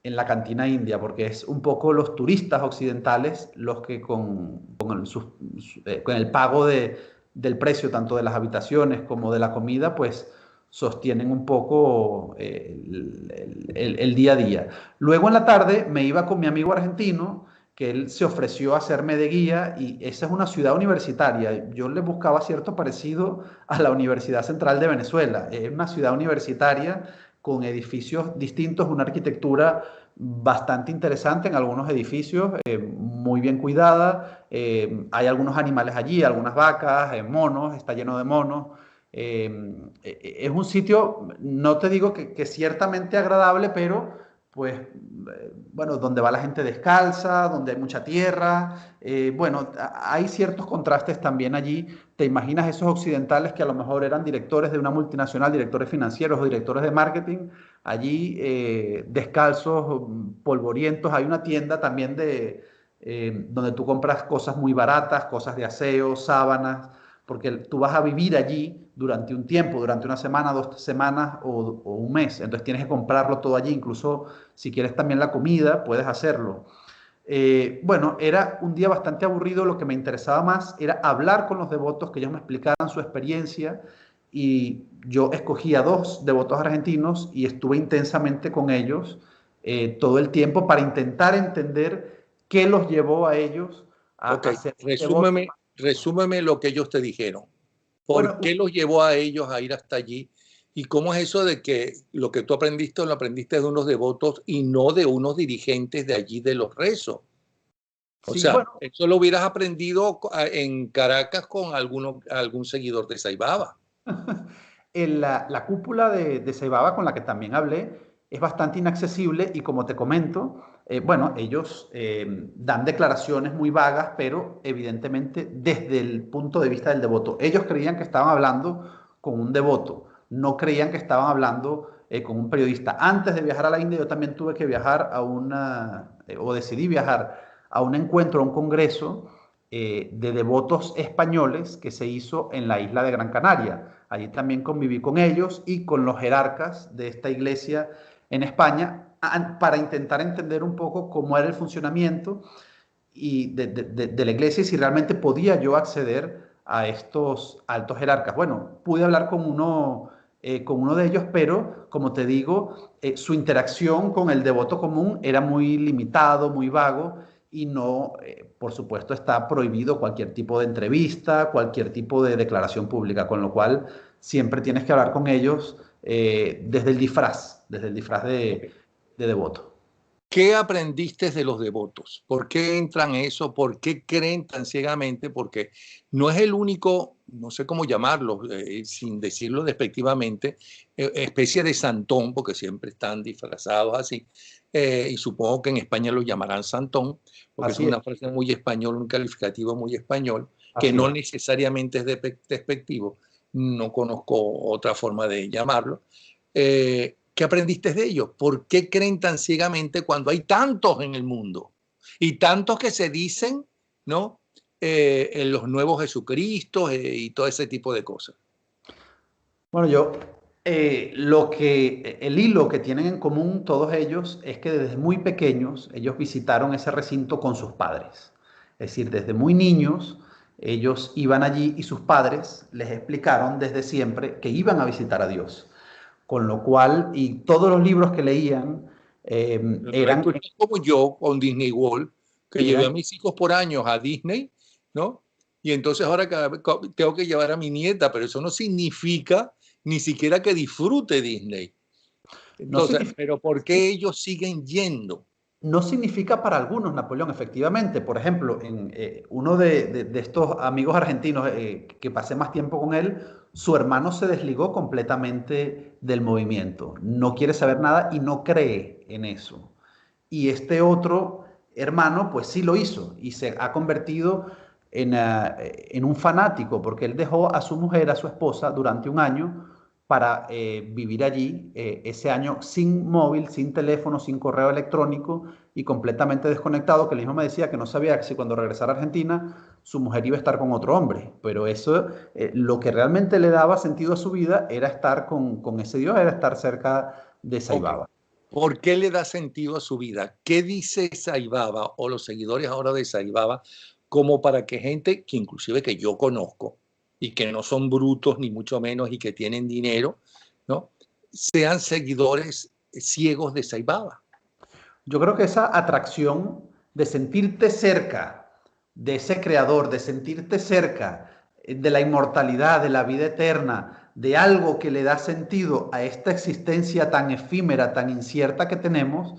en la cantina india, porque es un poco los turistas occidentales los que con el pago del precio tanto de las habitaciones como de la comida, pues sostienen un poco el día a día. Luego en la tarde me iba con mi amigo argentino, que él se ofreció a hacerme de guía, y esa es una ciudad universitaria. Yo le buscaba cierto parecido a la Universidad Central de Venezuela. Es una ciudad universitaria con edificios distintos, una arquitectura bastante interesante en algunos edificios, muy bien cuidada. Hay algunos animales allí, algunas vacas, monos, está lleno de monos. Es un sitio, no te digo que ciertamente agradable, pero pues, bueno, donde va la gente descalza, donde hay mucha tierra. Bueno, hay ciertos contrastes también allí. Te imaginas esos occidentales que a lo mejor eran directores de una multinacional, directores financieros o directores de marketing, allí descalzos, polvorientos. Hay una tienda también donde tú compras cosas muy baratas, cosas de aseo, sábanas, porque tú vas a vivir allí durante un tiempo, durante una semana, 2 semanas o un mes. Entonces tienes que comprarlo todo allí, incluso si quieres también la comida, puedes hacerlo. Bueno, era un día bastante aburrido. Lo que me interesaba más era hablar con los devotos, que ellos me explicaran su experiencia, y yo escogí a 2 devotos argentinos y estuve intensamente con ellos todo el tiempo para intentar entender qué los llevó a ellos Ok, a ser devotos. resúmeme lo que ellos te dijeron. ¿Por Bueno, qué los llevó a ellos a ir hasta allí? ¿Y cómo es eso de que lo que tú aprendiste lo aprendiste de unos devotos y no de unos dirigentes de allí de los rezos? O sí, sea, bueno, eso lo hubieras aprendido en Caracas con algún seguidor de Saibaba. la cúpula de Ceibaba, con la que también hablé, es bastante inaccesible y, como te comento, bueno, ellos dan declaraciones muy vagas, pero evidentemente desde el punto de vista del devoto. Ellos creían que estaban hablando con un devoto, no creían que estaban hablando con un periodista. Antes de viajar a la India, yo también tuve que viajar o decidí viajar a un encuentro, a un congreso de devotos españoles que se hizo en la isla de Gran Canaria. Allí también conviví con ellos y con los jerarcas de esta iglesia en España, para intentar entender un poco cómo era el funcionamiento y de la iglesia, y si realmente podía yo acceder a estos altos jerarcas. Bueno, pude hablar con uno de ellos, pero como te digo, su interacción con el devoto común era muy limitado, muy vago, y no, por supuesto, está prohibido cualquier tipo de entrevista, cualquier tipo de declaración pública, con lo cual siempre tienes que hablar con ellos desde el disfraz de devoto. ¿Qué aprendiste de los devotos? ¿Por qué entran eso? ¿Por qué creen tan ciegamente? Porque no es el único, no sé cómo llamarlo, sin decirlo despectivamente, especie de santón, porque siempre están disfrazados así. Y supongo que en España los llamarán santón, porque es Así es, una frase muy español, un calificativo muy español, que así no es. necesariamente es despectivo. No conozco otra forma de llamarlo. ¿Qué aprendiste de ellos? ¿Por qué creen tan ciegamente cuando hay tantos en el mundo? Y tantos que se dicen, ¿no? En los nuevos Jesucristos y todo ese tipo de cosas. Bueno, el hilo que tienen en común todos ellos es que desde muy pequeños ellos visitaron ese recinto con sus padres. Es decir, desde muy niños ellos iban allí y sus padres les explicaron desde siempre que iban a visitar a Dios. Con lo cual, y todos los libros que leían Entonces tú estás como yo con Disney World, que llevé eran a mis hijos por años a Disney, ¿no? Y entonces ahora tengo que llevar a mi nieta, pero eso no significa ni siquiera que disfrute Disney. no Entonces, significa, pero ¿por qué ellos siguen yendo? No significa para algunos Napoleón, efectivamente. Por ejemplo, uno de estos amigos argentinos que pasé más tiempo con él, su hermano se desligó completamente del movimiento. No quiere saber nada y no cree en eso. Y este otro hermano, pues sí lo hizo y se ha convertido en un fanático, porque él dejó a su mujer, a su esposa, durante un año para vivir allí ese año sin móvil, sin teléfono, sin correo electrónico y completamente desconectado, que él mismo me decía que no sabía si cuando regresara a Argentina su mujer iba a estar con otro hombre, pero eso, lo que realmente le daba sentido a su vida era estar con ese Dios, era estar cerca de Ok. Saibaba. ¿Por qué le da sentido a su vida? ¿Qué dice Saibaba o los seguidores ahora de Saibaba como para que gente que inclusive que yo conozco y que no son brutos ni mucho menos y que tienen dinero, ¿no? Sean seguidores ciegos de Saibaba? Yo creo que esa atracción de sentirte cerca de ese creador, de sentirte cerca de la inmortalidad, de la vida eterna, de algo que le da sentido a esta existencia tan efímera, tan incierta que tenemos,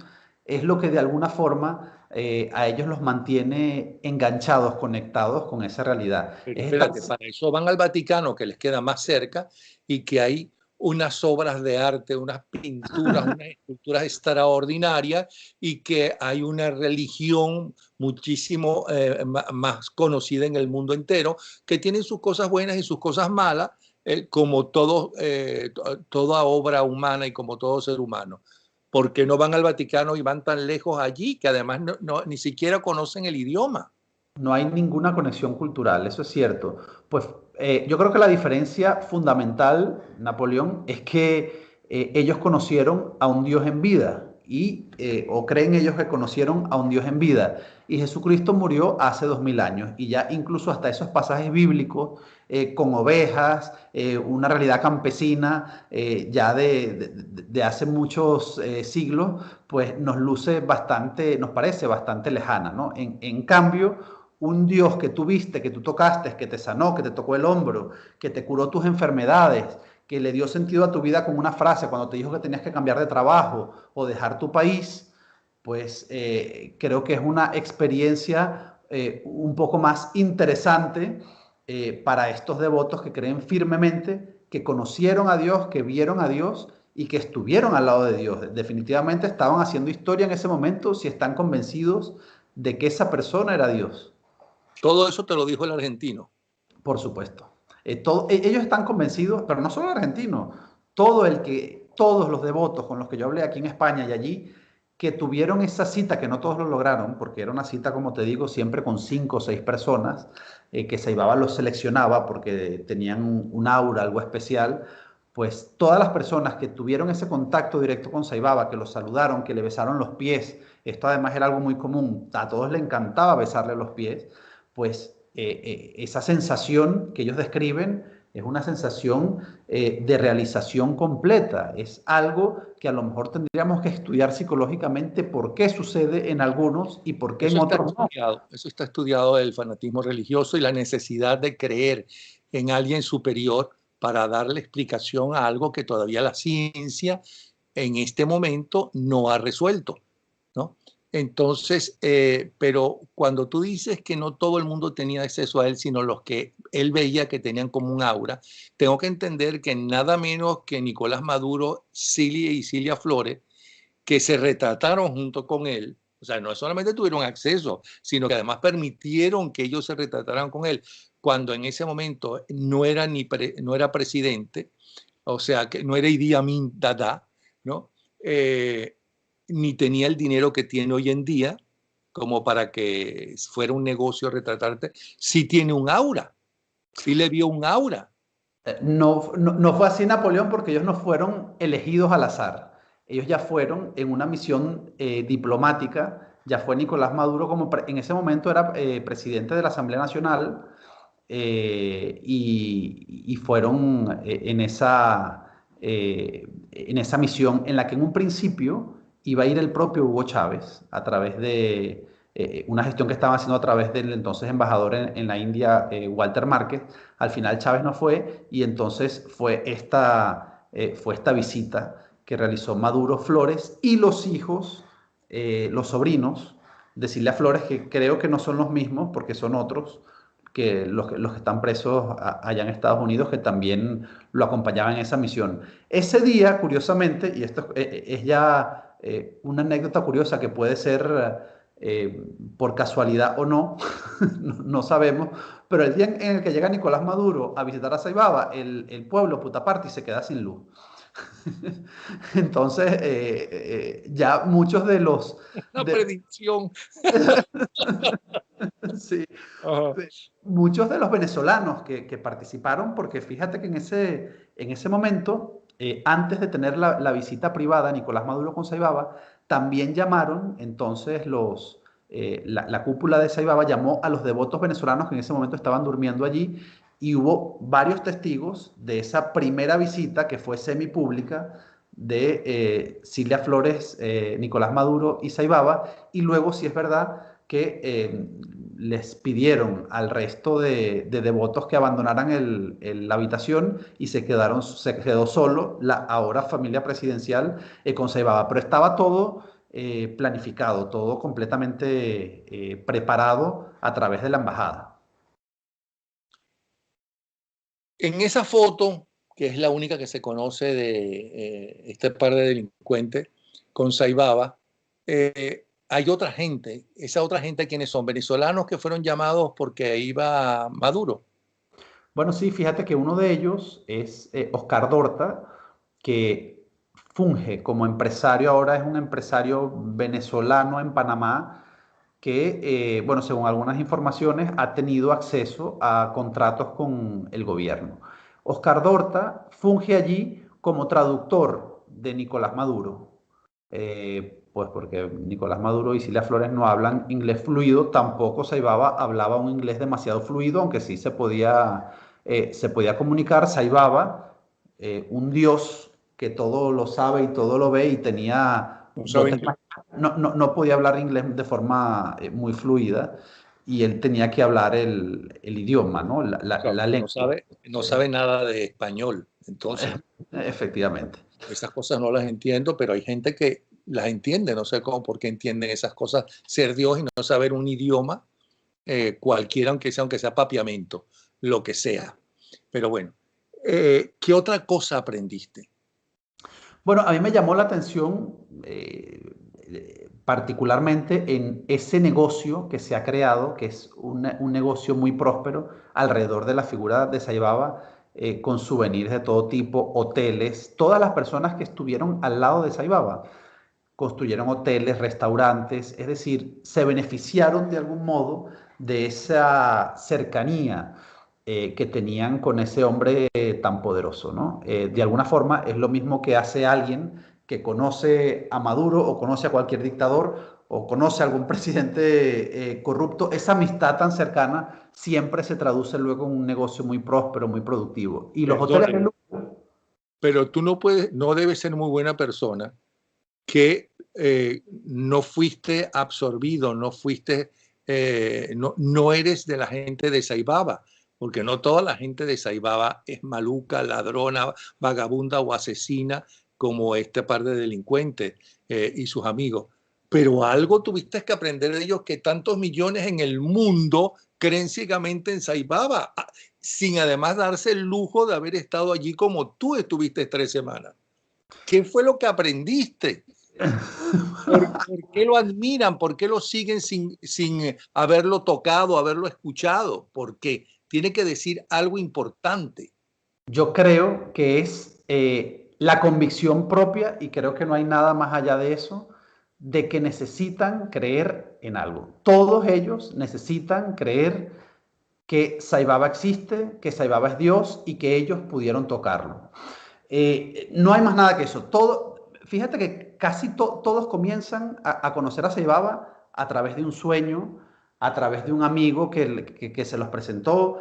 es lo que de alguna forma a ellos los mantiene enganchados, conectados con esa realidad. Pero Es estar... espérate, para eso van al Vaticano, que les queda más cerca, y que hay unas obras de arte, unas pinturas, unas esculturas extraordinarias, y que hay una religión muchísimo más conocida en el mundo entero, que tiene sus cosas buenas y sus cosas malas, como toda obra humana y como todo ser humano. ¿Por qué no van al Vaticano y van tan lejos allí, que además ni siquiera conocen el idioma? No hay ninguna conexión cultural, eso es cierto. Pues yo creo que la diferencia fundamental, Napoleón, es que ellos conocieron a un Dios en vida o creen ellos que conocieron a un Dios en vida. Y Jesucristo murió hace 2000 años y ya incluso hasta esos pasajes bíblicos con ovejas, una realidad campesina ya de hace muchos siglos, pues nos luce bastante, nos parece bastante lejana, ¿no? En cambio, un Dios que tú viste, que tú tocaste, que te sanó, que te tocó el hombro, que te curó tus enfermedades, que le dio sentido a tu vida con una frase cuando te dijo que tenías que cambiar de trabajo o dejar tu país, pues creo que es una experiencia un poco más interesante para estos devotos que creen firmemente, que conocieron a Dios, que vieron a Dios y que estuvieron al lado de Dios. Definitivamente estaban haciendo historia en ese momento si están convencidos de que esa persona era Dios. Todo eso te lo dijo el argentino. Por supuesto. Ellos están convencidos, pero no solo el argentino, todos los devotos con los que yo hablé aquí en España y allí, que tuvieron esa cita, que no todos lo lograron, porque era una cita, como te digo, siempre con 5 o 6 personas, que Saibaba los seleccionaba porque tenían un aura, algo especial, pues todas las personas que tuvieron ese contacto directo con Saibaba, que los saludaron, que le besaron los pies, esto además era algo muy común, a todos les encantaba besarle los pies, pues esa sensación que ellos describen es una sensación de realización completa. Es algo que a lo mejor tendríamos que estudiar psicológicamente por qué sucede en algunos y por qué en otros no. Eso está estudiado el fanatismo religioso y la necesidad de creer en alguien superior para darle explicación a algo que todavía la ciencia en este momento no ha resuelto, ¿no? Entonces, pero cuando tú dices que no todo el mundo tenía acceso a él, sino los que él veía que tenían como un aura, tengo que entender que nada menos que Nicolás Maduro, Cilia y Cilia Flores, que se retrataron junto con él, o sea, no solamente tuvieron acceso, sino que además permitieron que ellos se retrataran con él, cuando en ese momento no era presidente, o sea, que no era Idi Amin Dada, ¿no? Ni tenía el dinero que tiene hoy en día, como para que fuera un negocio retratarte, sí tiene un aura, sí le vio un aura. No fue así Napoleón porque ellos no fueron elegidos al azar. Ellos ya fueron en una misión diplomática. Ya fue Nicolás Maduro como en ese momento era presidente de la Asamblea Nacional y fueron en esa misión en la que en un principio iba a ir el propio Hugo Chávez a través de una gestión que estaba haciendo a través del entonces embajador en la India, Walter Márquez. Al final Chávez no fue y entonces fue esta visita que realizó Maduro Flores y los hijos los sobrinos de Cilia Flores, que creo que no son los mismos, porque son otros, que los que están presos allá en Estados Unidos, que también lo acompañaban en esa misión. Ese día, curiosamente, y esto es ya una anécdota curiosa que puede ser por casualidad o no, no sabemos, pero el día en el que llega Nicolás Maduro a visitar a Saibaba, el pueblo Putaparti se queda sin luz. Entonces, ya muchos de los... Una predicción. sí, Ajá. muchos de los venezolanos que participaron, porque fíjate que en ese momento, antes de tener la visita privada, Nicolás Maduro con Saibaba, también llamaron, entonces la cúpula de Saibaba llamó a los devotos venezolanos que en ese momento estaban durmiendo allí y hubo varios testigos de esa primera visita que fue semipública de Cilia Flores, Nicolás Maduro y Saibaba, y luego sí es verdad que les pidieron al resto de devotos que abandonaran la habitación y se quedó solo la ahora familia presidencial con Saibaba. Pero estaba todo planificado, todo completamente preparado a través de la embajada. En esa foto, que es la única que se conoce de este par de delincuentes con Saibaba, hay otra gente. Esa otra gente, ¿quiénes son? Venezolanos que fueron llamados porque iba Maduro. Bueno, sí, fíjate que uno de ellos es Oscar Dorta, que funge como empresario, ahora es un empresario venezolano en Panamá, que, bueno, según algunas informaciones, ha tenido acceso a contratos con el gobierno. Oscar Dorta funge allí como traductor de Nicolás Maduro, pues porque Nicolás Maduro y Cilia Flores no hablan inglés fluido, tampoco Saibaba hablaba un inglés demasiado fluido, aunque sí se podía comunicar. Saibaba, un dios que todo lo sabe y todo lo ve y tenía No dotes, saben. no podía hablar inglés de forma muy fluida y él tenía que hablar el idioma, ¿no? La No lengua. sabe, no sabe nada de español. Entonces, Efectivamente. esas cosas no las entiendo, pero hay gente que las entiende. No sé cómo, por qué entienden esas cosas. Ser Dios y no saber un idioma cualquiera, aunque sea papiamento, lo que sea. Pero bueno, ¿qué otra cosa aprendiste? Bueno, a mí me llamó la atención particularmente en ese negocio que se ha creado, que es un negocio muy próspero alrededor de la figura de Saibaba, con souvenirs de todo tipo, hoteles, todas las personas que estuvieron al lado de Saibaba construyeron hoteles, restaurantes, es decir, se beneficiaron de algún modo de esa cercanía que tenían con ese hombre tan poderoso, ¿no? De alguna forma es lo mismo que hace alguien que conoce a Maduro o conoce a cualquier dictador o conoce a algún presidente corrupto. Esa amistad tan cercana siempre se traduce luego en un negocio muy próspero, muy productivo. Y los hoteles de Perdóname, lujo... pero tú no puedes, no debes ser muy buena persona que no fuiste absorbido, no fuiste, no eres de la gente de Saibaba, porque no toda la gente de Saibaba es maluca, ladrona, vagabunda o asesina como este par de delincuentes y sus amigos. Pero algo tuviste que aprender de ellos, que tantos millones en el mundo creen ciegamente en Saibaba, sin además darse el lujo de haber estado allí como tú estuviste 3 semanas. ¿Qué fue lo que aprendiste? ¿Por qué lo admiran? ¿Por qué lo siguen sin haberlo tocado, haberlo escuchado? Porque tiene que decir algo importante. Yo creo que es la convicción propia, y creo que no hay nada más allá de eso, de que necesitan creer en algo. Todos ellos necesitan creer que Saibaba existe, que Saibaba es Dios y que ellos pudieron tocarlo. No hay más nada que eso. Fíjate que casi todos comienzan a conocer a Saibaba a través de un sueño, a través de un amigo que se los presentó,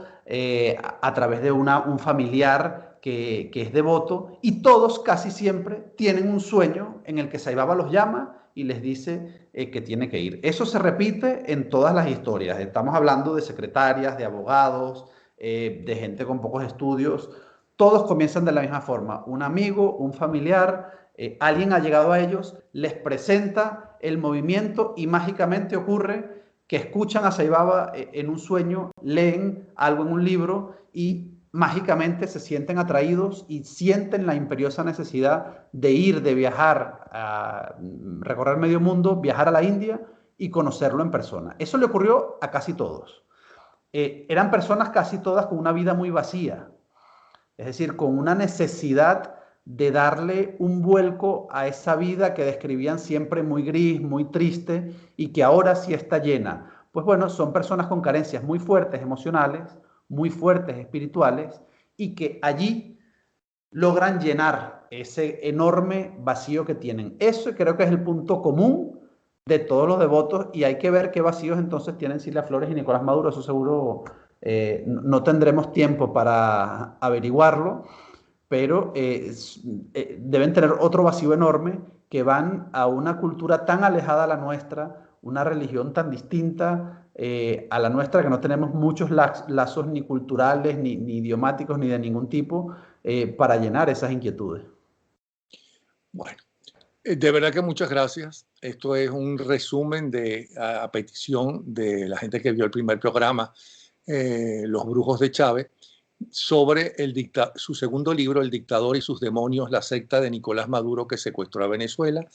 a través de un familiar que es devoto, y todos casi siempre tienen un sueño en el que Saibaba los llama y les dice que tiene que ir. Eso se repite en todas las historias. Estamos hablando de secretarias, de abogados, de gente con pocos estudios. Todos comienzan de la misma forma. Un amigo, un familiar, Alguien ha llegado a ellos, les presenta el movimiento y mágicamente ocurre que escuchan a Saibaba en un sueño, leen algo en un libro y mágicamente se sienten atraídos y sienten la imperiosa necesidad de ir, de viajar, a recorrer medio mundo, viajar a la India y conocerlo en persona. Eso le ocurrió a casi todos. Eran personas casi todas con una vida muy vacía, es decir, con una necesidad de darle un vuelco a esa vida que describían siempre muy gris, muy triste y que ahora sí está llena. Pues bueno, son personas con carencias muy fuertes emocionales, muy fuertes espirituales y que allí logran llenar ese enorme vacío que tienen. Eso creo que es el punto común de todos los devotos y hay que ver qué vacíos entonces tienen Cilia Flores y Nicolás Maduro. Eso seguro no tendremos tiempo para averiguarlo, pero deben tener otro vacío enorme que van a una cultura tan alejada a la nuestra, una religión tan distinta a la nuestra, que no tenemos muchos lazos ni culturales, ni idiomáticos, ni de ningún tipo, para llenar esas inquietudes. Bueno, de verdad que muchas gracias. Esto es un resumen a petición de la gente que vio el primer programa, Los Brujos de Chávez, sobre su segundo libro, El dictador y sus demonios, la secta de Nicolás Maduro que secuestró a Venezuela.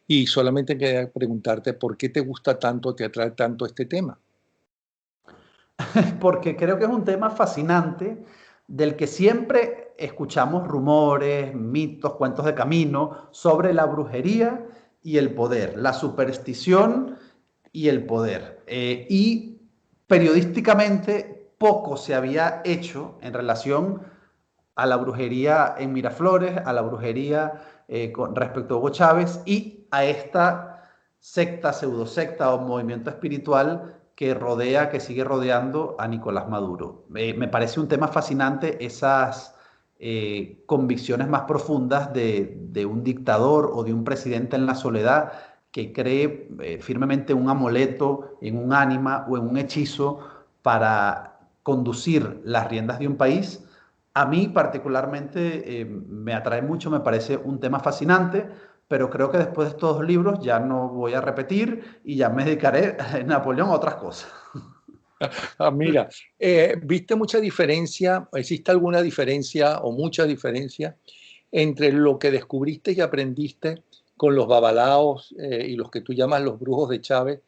Y solamente quería preguntarte por qué te gusta tanto, te atrae tanto este tema. Porque creo que es un tema fascinante del que siempre escuchamos rumores, mitos, cuentos de camino sobre la brujería y el poder, la superstición y el poder. Y periodísticamente poco se había hecho en relación a la brujería en Miraflores, a la brujería con respecto a Hugo Chávez y a esta secta, pseudosecta o movimiento espiritual que rodea, que sigue rodeando a Nicolás Maduro. Me parece un tema fascinante esas convicciones más profundas de un dictador o de un presidente en la soledad que cree firmemente un amuleto en un ánima o en un hechizo para conducir las riendas de un país. A mí particularmente me atrae mucho, me parece un tema fascinante, pero creo que después de estos dos libros ya no voy a repetir y ya me dedicaré en Napoleón a otras cosas. Mira, ¿viste mucha diferencia, existe alguna diferencia o mucha diferencia entre lo que descubriste y aprendiste con los babalaos y los que tú llamas los brujos de Chávez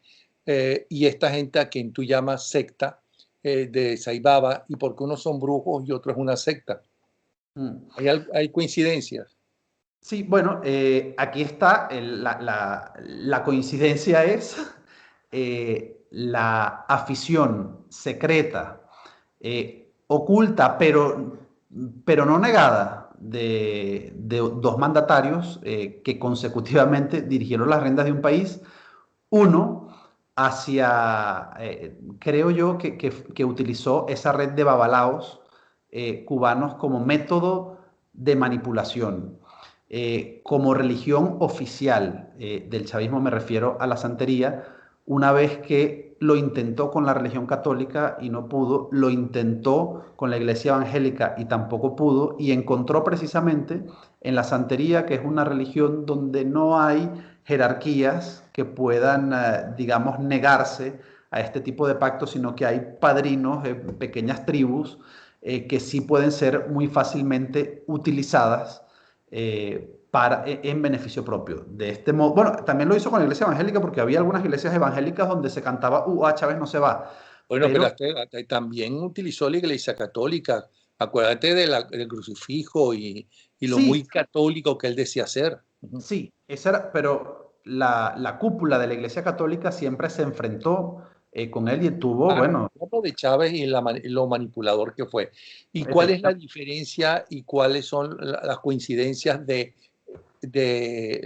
y esta gente a quien tú llamas secta de Saibaba, y por qué unos son brujos y otros es una secta? ¿Hay coincidencias? Sí, bueno, aquí está, la coincidencia es la afición secreta, oculta, pero no negada, de dos mandatarios que consecutivamente dirigieron las riendas de un país, uno hacia, creo yo, que utilizó esa red de babalaos cubanos como método de manipulación. Como religión oficial del chavismo, me refiero a la santería, una vez que lo intentó con la religión católica y no pudo, lo intentó con la iglesia evangélica y tampoco pudo, y encontró precisamente en la santería, que es una religión donde no hay jerarquías que puedan, digamos, negarse a este tipo de pactos, sino que hay padrinos, pequeñas tribus, que sí pueden ser muy fácilmente utilizadas en beneficio propio. De este modo, bueno, también lo hizo con la iglesia evangélica porque había algunas iglesias evangélicas donde se cantaba Chávez no se va. Bueno, pero Pero también utilizó la Iglesia Católica. Acuérdate del crucifijo y lo sí, muy católico que él decía ser. sí, esa era, pero la cúpula de la iglesia católica siempre se enfrentó con él y tuvo, bueno, Hablamos de Chávez y lo manipulador que fue. ¿Y cuál es la efectivamente. diferencia y cuáles son las coincidencias de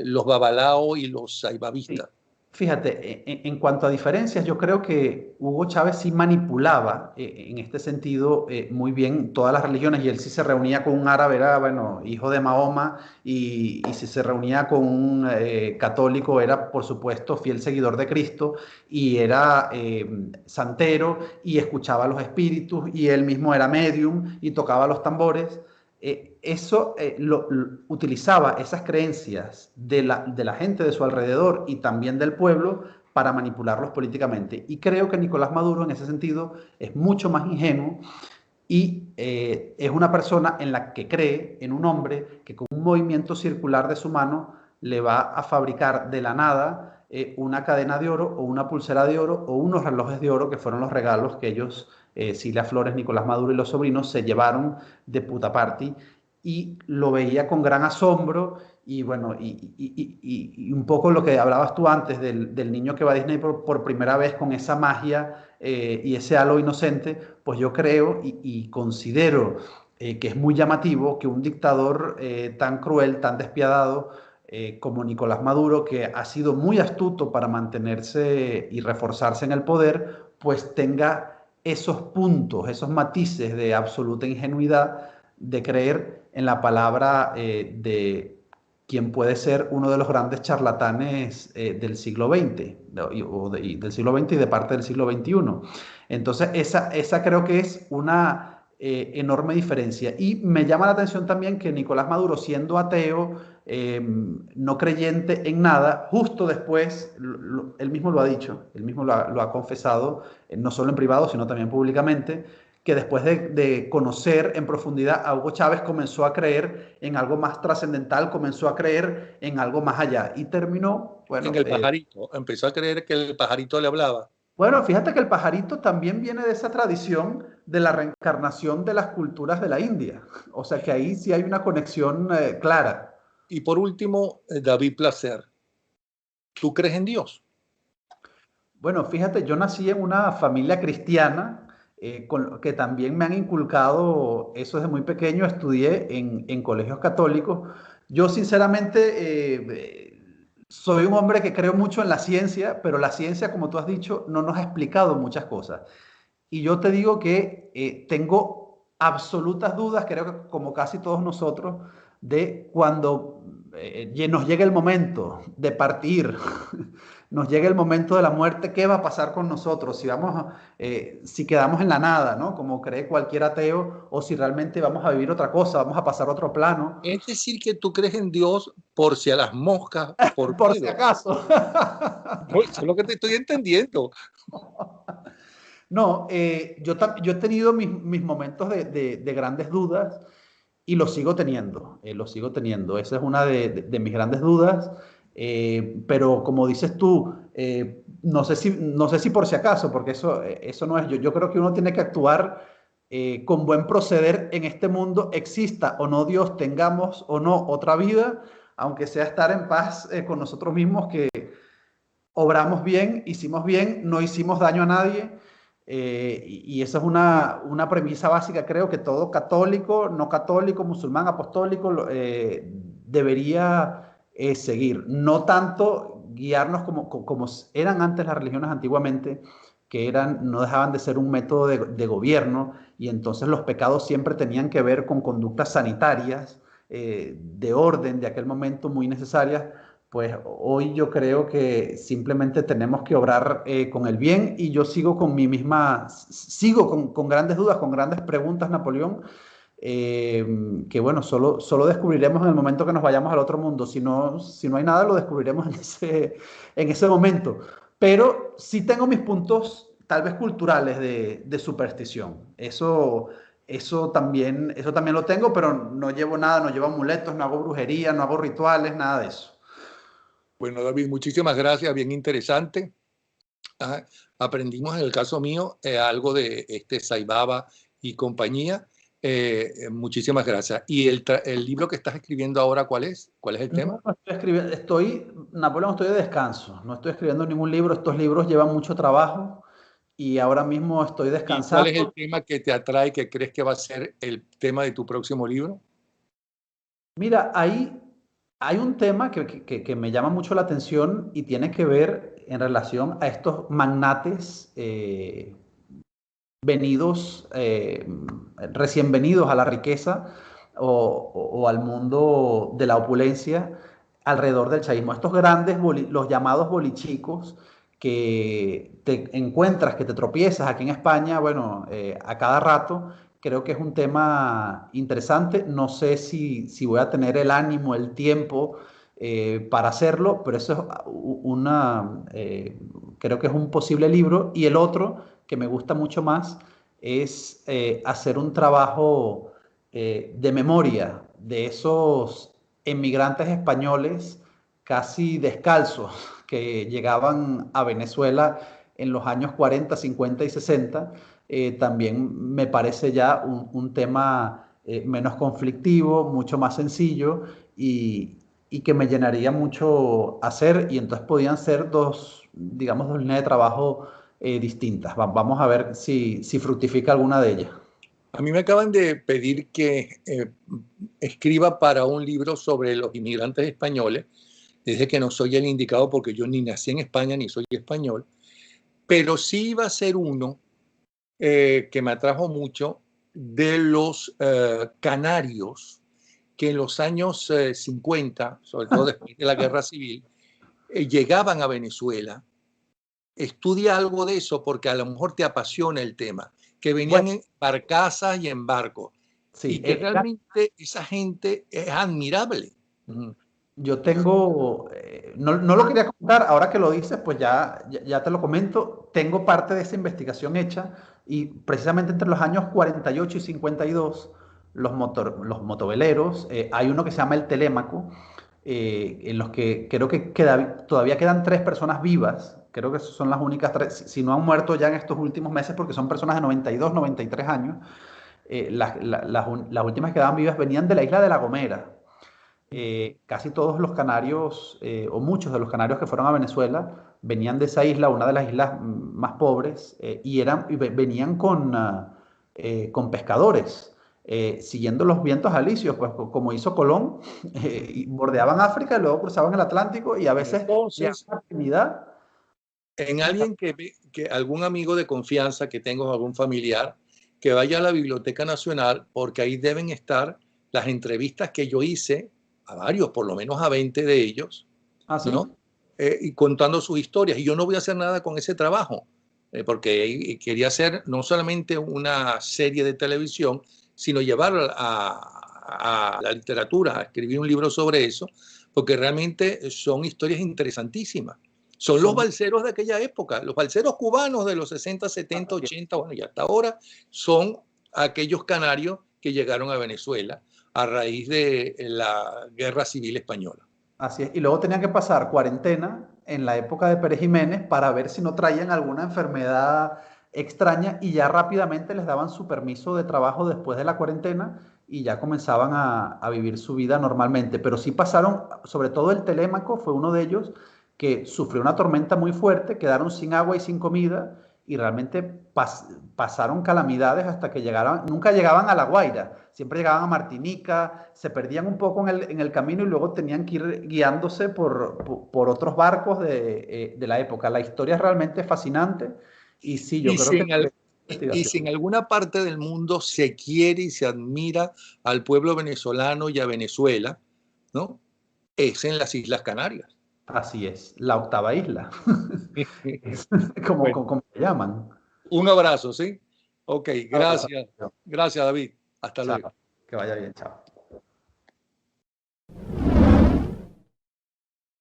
los Babalao y los Sí. saibabistas? Fíjate, en cuanto a diferencias, yo creo que Hugo Chávez sí manipulaba en este sentido muy bien todas las religiones y él sí se reunía con un árabe, era, bueno, hijo de Mahoma, y si se reunía con un católico era, por supuesto, fiel seguidor de Cristo y era santero y escuchaba los espíritus y él mismo era medium y tocaba los tambores. eso utilizaba esas creencias de la gente de su alrededor y también del pueblo para manipularlos políticamente. Y creo que Nicolás Maduro en ese sentido es mucho más ingenuo y es una persona en la que cree en un hombre que con un movimiento circular de su mano le va a fabricar de la nada una cadena de oro o una pulsera de oro o unos relojes de oro que fueron los regalos que ellos, Cilia Flores, Nicolás Maduro y los sobrinos, se llevaron de puta party, y lo veía con gran asombro. Y bueno, y un poco lo que hablabas tú antes del niño que va a Disney por primera vez con esa magia y ese halo inocente, pues yo creo y considero que es muy llamativo que un dictador tan cruel, tan despiadado como Nicolás Maduro, que ha sido muy astuto para mantenerse y reforzarse en el poder, pues tenga esos puntos, esos matices de absoluta ingenuidad, de creer en la palabra de quien puede ser uno de los grandes charlatanes del siglo XX, del siglo XX y de parte del siglo XXI. Entonces, esa creo que es una enorme diferencia. Y me llama la atención también que Nicolás Maduro, siendo ateo, no creyente en nada, justo después, él mismo lo ha dicho, él mismo lo ha confesado, no solo en privado, sino también públicamente, que después de conocer en profundidad a Hugo Chávez comenzó a creer en algo más trascendental, comenzó a creer en algo más allá y terminó, En bueno, el pajarito. Empezó a creer que el pajarito le hablaba. bueno, fíjate que el pajarito también viene de esa tradición de la reencarnación de las culturas de la India. O sea que ahí sí hay una conexión clara. Y por último, David Placer. ¿Tú crees en Dios? Bueno, fíjate, yo nací en una familia cristiana que también me han inculcado eso desde muy pequeño. Estudié en colegios católicos. Yo sinceramente soy un hombre que creo mucho en la ciencia, pero la ciencia, como tú has dicho, no nos ha explicado muchas cosas. Y yo te digo que tengo absolutas dudas, creo que como casi todos nosotros, de cuando nos llegue el momento de partir, nos llegue el momento de la muerte, ¿qué va a pasar con nosotros? Si quedamos en la nada, ¿no? Como cree cualquier ateo, o si realmente vamos a vivir otra cosa, vamos a pasar a otro plano. Es decir, que tú crees en Dios por si a las moscas, por Por si miedo. acaso. No, eso es lo que te estoy entendiendo. No, yo he tenido mis momentos de grandes dudas y lo sigo teniendo, lo sigo teniendo. Esa es una de mis grandes dudas, pero como dices tú, no sé si por si acaso, porque eso no es yo. Yo creo que uno tiene que actuar con buen proceder en este mundo, exista o no Dios, tengamos o no otra vida, aunque sea estar en paz con nosotros mismos, que obramos bien, hicimos bien, no hicimos daño a nadie. Y esa es una premisa básica, creo que todo católico, no católico, musulmán, apostólico, debería seguir. No tanto guiarnos como eran antes las religiones antiguamente, que no dejaban de ser un método de gobierno, y entonces los pecados siempre tenían que ver con conductas sanitarias, de orden de aquel momento muy necesarias. Pues hoy yo creo que simplemente tenemos que obrar con el bien, y yo sigo con grandes dudas, con grandes preguntas, Napoleón, que bueno, solo descubriremos en el momento que nos vayamos al otro mundo. Si no hay nada, lo descubriremos en ese momento. Pero sí tengo mis puntos tal vez culturales de superstición. Eso también lo tengo, pero no llevo nada, no llevo amuletos, no hago brujería, no hago rituales, nada de eso. Bueno, David, muchísimas gracias, bien interesante. Ah, aprendimos en el caso mío algo de Saibaba y compañía. Muchísimas gracias. ¿Y el libro que estás escribiendo ahora, cuál es? ¿Cuál es el tema? No estoy escribiendo, Napoleón, estoy de descanso, no estoy escribiendo ningún libro. Estos libros llevan mucho trabajo y ahora mismo estoy ¿Y cuál es el descansando. tema que te atrae, que crees que va a ser el tema de tu próximo libro? Mira, hay un tema que me llama mucho la atención y tiene que ver en relación a estos magnates venidos, recién venidos a la riqueza o al mundo de la opulencia alrededor del chavismo. Estos grandes, los llamados bolichicos, que te encuentras, que te tropiezas aquí en España, bueno, a cada rato, Creo que es un tema interesante. No sé si voy a tener el ánimo, el tiempo para hacerlo, pero eso es creo que es un posible libro. Y el otro, que me gusta mucho más, es hacer un trabajo de memoria de esos emigrantes españoles casi descalzos que llegaban a Venezuela en los años 40, 50 y 60. También me parece ya un tema menos conflictivo, mucho más sencillo y que me llenaría mucho hacer, y entonces podían ser dos, digamos, dos líneas de trabajo distintas. Vamos a ver si fructifica alguna de ellas. A mí me acaban de pedir que escriba para un libro sobre los inmigrantes españoles. Desde que no soy el indicado porque yo ni nací en España ni soy español, pero sí iba a ser uno que me atrajo mucho de los canarios que en los años 50, sobre todo después de la Guerra Civil, llegaban a Venezuela. Estudia algo de eso porque a lo mejor te apasiona el tema, que venían Bueno, en barcazas y en barcos sí, y que realmente esa gente es admirable. yo tengo, no lo quería contar, ahora que lo dices, pues ya te lo comento. Tengo parte de esa investigación hecha y precisamente entre los años 48 y 52, los motoveleros, hay uno que se llama el Telémaco, en los que creo que todavía quedan 3 personas vivas. Creo que son las únicas 3, si no han muerto ya en estos últimos meses, porque son personas de 92, 93 años. Las últimas que quedaban vivas venían de la isla de La Gomera. Casi todos los canarios, o muchos de los canarios que fueron a Venezuela, venían de esa isla, una de las islas más pobres, venían con pescadores, siguiendo los vientos alisios, pues como hizo Colón, y bordeaban África, y luego cruzaban el Atlántico, y a veces llegaban Entonces, a Trinidad. en alguien que algún amigo de confianza que tengo, algún familiar, que vaya a la Biblioteca Nacional, porque ahí deben estar las entrevistas que yo hice a varios, por lo menos a 20 de ellos, ¿Ah, sí? ¿no? Y contando sus historias. Y yo no voy a hacer nada con ese trabajo, porque quería hacer no solamente una serie de televisión, sino llevar a la literatura, a escribir un libro sobre eso, porque realmente son historias interesantísimas. Son los Son, balseros de aquella época, los balseros cubanos de los 60, 70, 80, bueno, y hasta ahora son aquellos canarios que llegaron a Venezuela a raíz de la Guerra Civil Española. Así es. Y luego tenían que pasar cuarentena en la época de Pérez Jiménez para ver si no traían alguna enfermedad extraña, y ya rápidamente les daban su permiso de trabajo después de la cuarentena y ya comenzaban a vivir su vida normalmente. Pero sí pasaron, sobre todo el Telémaco fue uno de ellos que sufrió una tormenta muy fuerte, quedaron sin agua y sin comida y realmente pasaron calamidades hasta que llegaron, nunca llegaban a La Guaira, siempre llegaban a Martinica, se perdían un poco en el camino y luego tenían que ir guiándose por otros barcos de la época. La historia es realmente fascinante y sí, yo Y creo si, que en al- y investigación. si en alguna parte del mundo se quiere y se admira al pueblo venezolano y a Venezuela, ¿no? Es en las Islas Canarias. Así es, la octava isla, como, Bueno, como se llaman. un abrazo, ¿sí? Ok, Abrazo. gracias. Gracias, David. Hasta luego. Chao, que vaya bien, chao.